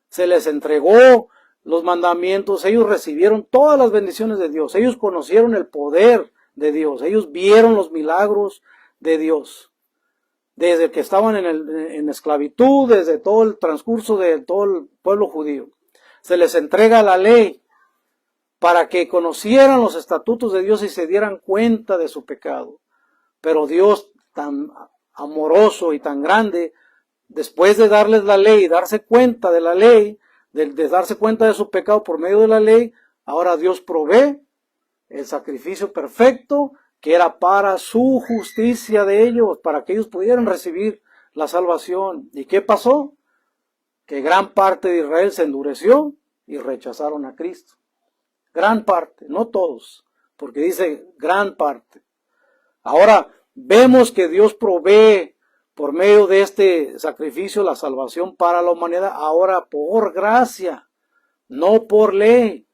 Se les entregó los mandamientos, ellos recibieron todas las bendiciones de Dios, ellos conocieron el poder de Dios, ellos vieron los milagros de Dios. Desde que estaban en esclavitud, desde todo el transcurso de todo el pueblo judío. Se les entrega la ley para que conocieran los estatutos de Dios y se dieran cuenta de su pecado. Pero Dios, tan amoroso y tan grande, después de darles la ley y darse cuenta de la ley, de darse cuenta de su pecado por medio de la ley, ahora Dios provee el sacrificio perfecto que era para su justicia de ellos, para que ellos pudieran recibir la salvación. ¿Y qué pasó? Que gran parte de Israel se endureció y rechazaron a Cristo. Gran parte, no todos, porque dice gran parte. Ahora vemos que Dios provee por medio de este sacrificio la salvación para la humanidad, ahora por gracia, no por ley.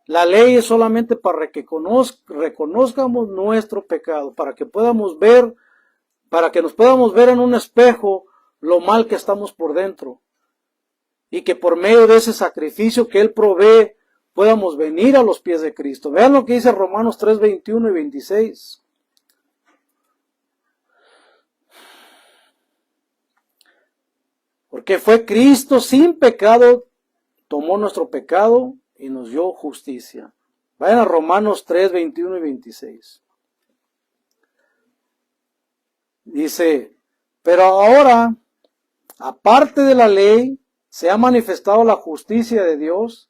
La ley es solamente para que reconozcamos nuestro pecado, para que podamos ver, para que nos podamos ver en un espejo lo mal que estamos por dentro. Y que por medio de ese sacrificio que Él provee, podamos venir a los pies de Cristo. Vean lo que dice Romanos 3, 21 y 26. Porque fue Cristo sin pecado, tomó nuestro pecado y nos dio justicia. Vayan a Romanos 3, 21 y 26. Dice, pero ahora, aparte de la ley, se ha manifestado la justicia de Dios,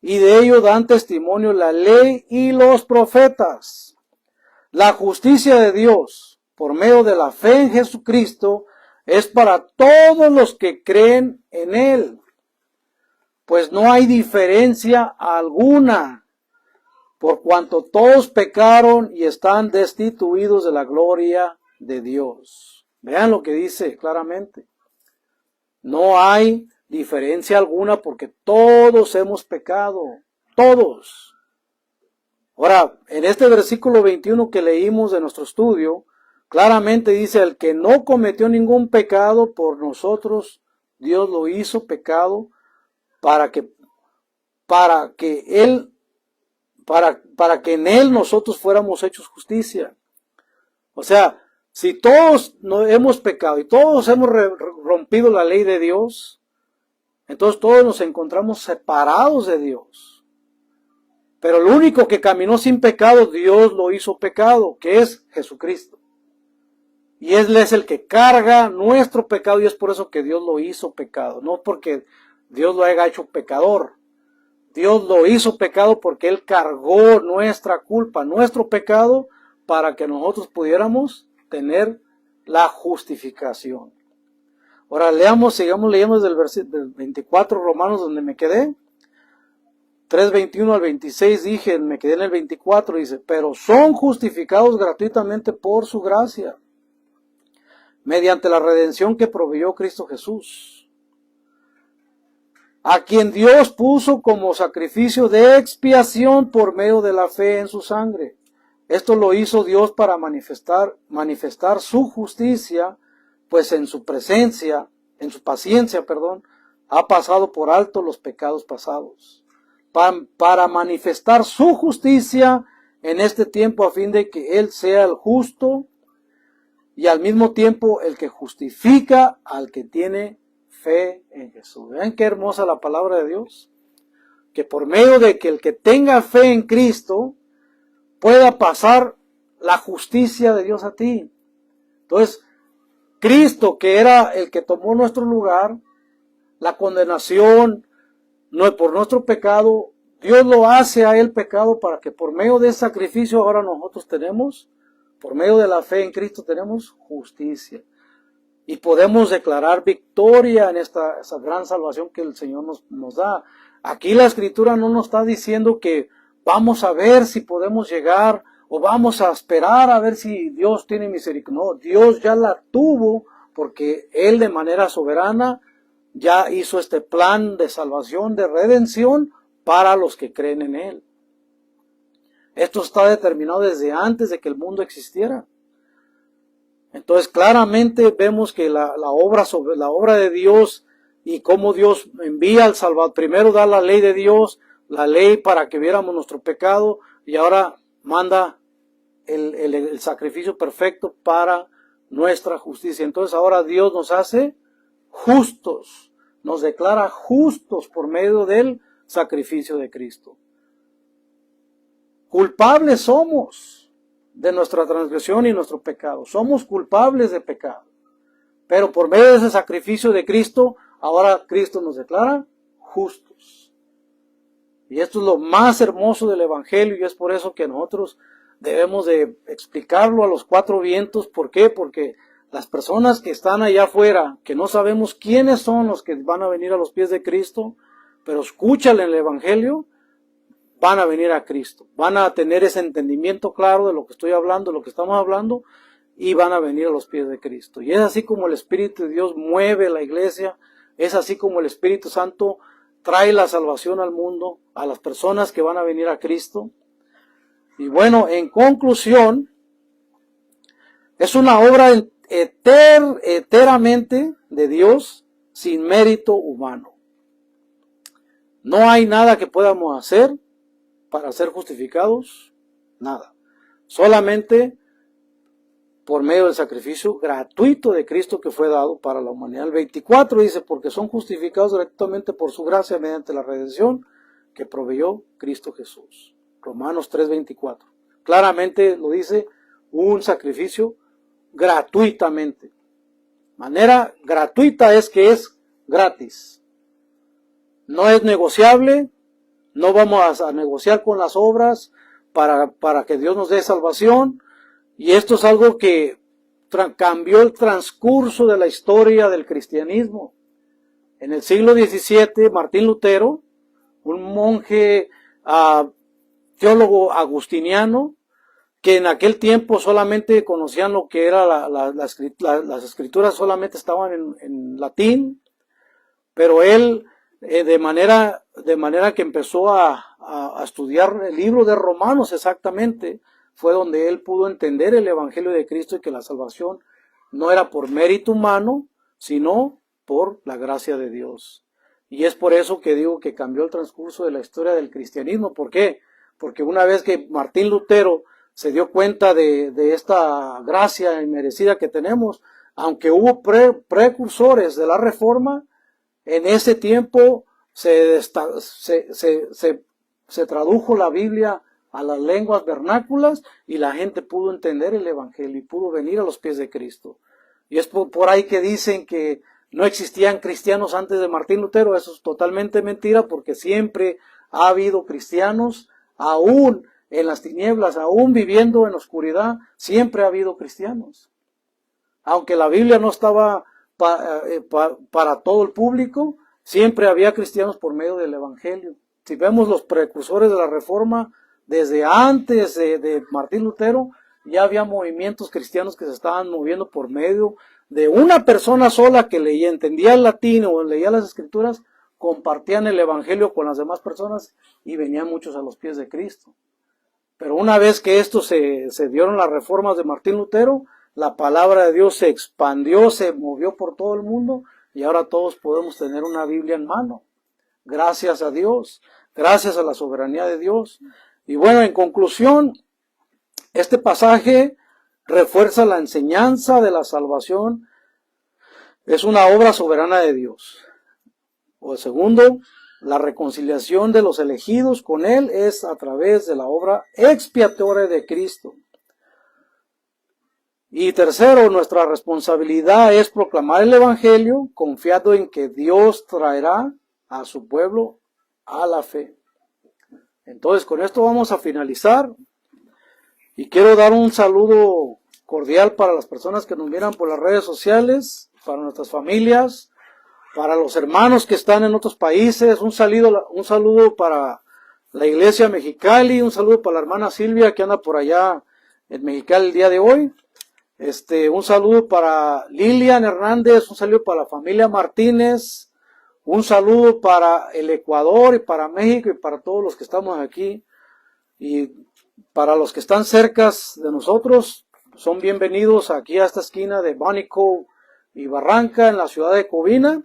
y de ello dan testimonio la ley y los profetas. La justicia de Dios, por medio de la fe en Jesucristo, es para todos los que creen en Él. Pues no hay diferencia alguna, por cuanto todos pecaron y están destituidos de la gloria de Dios. Vean lo que dice claramente. No hay diferencia alguna porque todos hemos pecado, todos. Ahora, en este versículo 21 que leímos de nuestro estudio, claramente dice, el que no cometió ningún pecado por nosotros, Dios lo hizo pecado para que en Él nosotros fuéramos hechos justicia. O sea, si todos no hemos pecado y todos hemos rompido la ley de Dios, entonces todos nos encontramos separados de Dios. Pero el único que caminó sin pecado, Dios lo hizo pecado, que es Jesucristo. Y Él es el que carga nuestro pecado y es por eso que Dios lo hizo pecado, no porque Dios lo haya hecho pecador. Dios lo hizo pecado porque Él cargó nuestra culpa, nuestro pecado, para que nosotros pudiéramos tener la justificación. Ahora sigamos leyendo desde el versículo 24 Romanos donde me quedé. 3:21 al 26 dije, me quedé en el 24, dice, pero son justificados gratuitamente por su gracia, mediante la redención que proveyó Cristo Jesús, a quien Dios puso como sacrificio de expiación por medio de la fe en su sangre. Esto lo hizo Dios para manifestar su justicia, pues en su paciencia, ha pasado por alto los pecados pasados, para manifestar su justicia en este tiempo a fin de que Él sea el justo y al mismo tiempo el que justifica al que tiene fe en Jesús. ¿Ven qué hermosa la palabra de Dios? Que por medio de que el que tenga fe en Cristo pueda pasar la justicia de Dios a ti. Entonces, Cristo, que era el que tomó nuestro lugar, la condenación por nuestro pecado, Dios lo hace a Él pecado para que por medio de ese sacrificio ahora nosotros tenemos, por medio de la fe en Cristo tenemos justicia. Y podemos declarar victoria en esa gran salvación que el Señor nos da. Aquí la Escritura no nos está diciendo que vamos a ver si podemos llegar o vamos a esperar a ver si Dios tiene misericordia. No, Dios ya la tuvo porque Él de manera soberana ya hizo este plan de salvación, de redención para los que creen en Él. Esto está determinado desde antes de que el mundo existiera. Entonces claramente vemos que la obra de Dios y cómo Dios envía al Salvador. Primero da la ley de Dios, la ley para que viéramos nuestro pecado, y ahora manda el sacrificio perfecto para nuestra justicia. Entonces ahora Dios nos hace justos, nos declara justos por medio del sacrificio de Cristo. Culpables somos de nuestra transgresión y nuestro pecado. Somos culpables de pecado. Pero por medio de ese sacrificio de Cristo, ahora Cristo nos declara justos. Y esto es lo más hermoso del Evangelio, y es por eso que nosotros debemos de explicarlo a los cuatro vientos. ¿Por qué? Porque las personas que están allá afuera, que no sabemos quiénes son los que van a venir a los pies de Cristo, pero escuchan el Evangelio, van a venir a Cristo, van a tener ese entendimiento claro de lo que estoy hablando, de lo que estamos hablando, y van a venir a los pies de Cristo. Y es así como el Espíritu de Dios mueve la iglesia, es así como el Espíritu Santo trae la salvación al mundo, a las personas que van a venir a Cristo. Y bueno, en conclusión, es una obra enteramente de Dios, sin mérito humano. No hay nada que podamos hacer para ser justificados, nada. Solamente por medio del sacrificio gratuito de Cristo que fue dado para la humanidad. El 24 dice, porque son justificados gratuitamente por su gracia mediante la redención que proveyó Cristo Jesús. Romanos 3:24. Claramente lo dice, un sacrificio gratuitamente. Manera gratuita es que es gratis. No es negociable. No vamos a negociar con las obras para que Dios nos dé salvación. Y esto es algo que cambió el transcurso de la historia del cristianismo. En el siglo XVII, Martín Lutero, un monje teólogo agustiniano, que en aquel tiempo solamente conocían lo que era las escrituras, solamente estaban en latín, pero él de manera que empezó a estudiar el libro de Romanos exactamente, fue donde él pudo entender el Evangelio de Cristo y que la salvación no era por mérito humano, sino por la gracia de Dios. Y es por eso que digo que cambió el transcurso de la historia del cristianismo. ¿Por qué? Porque una vez que Martín Lutero se dio cuenta de esta gracia inmerecida que tenemos, aunque hubo precursores de la Reforma, en ese tiempo se tradujo la Biblia a las lenguas vernáculas y la gente pudo entender el Evangelio y pudo venir a los pies de Cristo. Y es por ahí que dicen que no existían cristianos antes de Martín Lutero. Eso es totalmente mentira, porque siempre ha habido cristianos, aún en las tinieblas, aún viviendo en la oscuridad, siempre ha habido cristianos. Aunque la Biblia no estaba para todo el público, siempre había cristianos por medio del Evangelio. Si vemos los precursores de la Reforma, desde antes de Martín Lutero, ya había movimientos cristianos que se estaban moviendo por medio de una persona sola que leía, entendía el latín o leía las escrituras, compartían el Evangelio con las demás personas y venían muchos a los pies de Cristo. Pero una vez que esto se dieron las reformas de Martín Lutero, la palabra de Dios se expandió, se movió por todo el mundo y ahora todos podemos tener una Biblia en mano. Gracias a Dios, gracias a la soberanía de Dios. Y bueno, en conclusión, este pasaje refuerza la enseñanza de la salvación. Es una obra soberana de Dios. O segundo, la reconciliación de los elegidos con Él es a través de la obra expiatoria de Cristo. Y tercero, nuestra responsabilidad es proclamar el Evangelio confiado en que Dios traerá a su pueblo a la fe. Entonces, con esto vamos a finalizar. Y quiero dar un saludo cordial para las personas que nos miran por las redes sociales, para nuestras familias, para los hermanos que están en otros países, un saludo para la iglesia Mexicali, un saludo para la hermana Silvia que anda por allá en Mexicali el día de hoy. Un saludo para Lilian Hernández, un saludo para la familia Martínez, un saludo para el Ecuador y para México y para todos los que estamos aquí. Y para los que están cerca de nosotros, son bienvenidos aquí a esta esquina de Bánico y Barranca en la ciudad de Covina.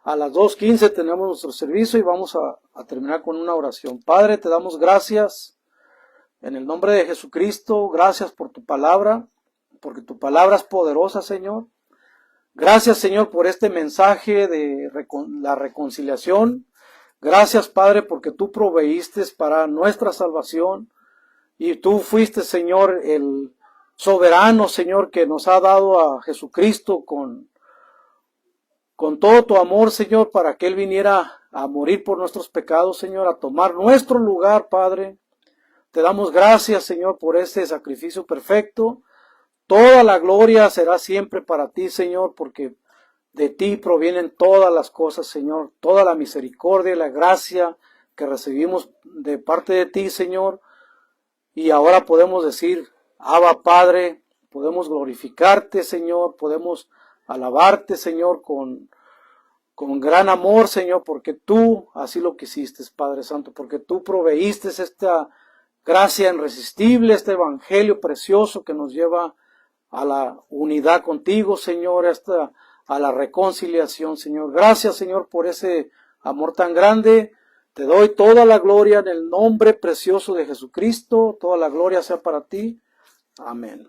A las 2:15 tenemos nuestro servicio y vamos a terminar con una oración. Padre, te damos gracias en el nombre de Jesucristo. Gracias por tu palabra, porque tu palabra es poderosa, Señor. Gracias, Señor, por este mensaje de la reconciliación. Gracias, Padre, porque tú proveíste para nuestra salvación y tú fuiste, Señor, el soberano, Señor, que nos ha dado a Jesucristo con todo tu amor, Señor, para que Él viniera a morir por nuestros pecados, Señor, a tomar nuestro lugar, Padre. Te damos gracias, Señor, por este sacrificio perfecto. Toda la gloria será siempre para ti, Señor, porque de ti provienen todas las cosas, Señor. Toda la misericordia y la gracia que recibimos de parte de ti, Señor. Y ahora podemos decir, Abba, Padre, podemos glorificarte, Señor, podemos alabarte, Señor, con gran amor, Señor, porque tú así lo quisiste, Padre Santo, porque tú proveíste esta gracia irresistible, este evangelio precioso que nos lleva a la unidad contigo, Señor, a la reconciliación, Señor. Gracias, Señor, por ese amor tan grande. Te doy toda la gloria en el nombre precioso de Jesucristo. Toda la gloria sea para ti. Amén.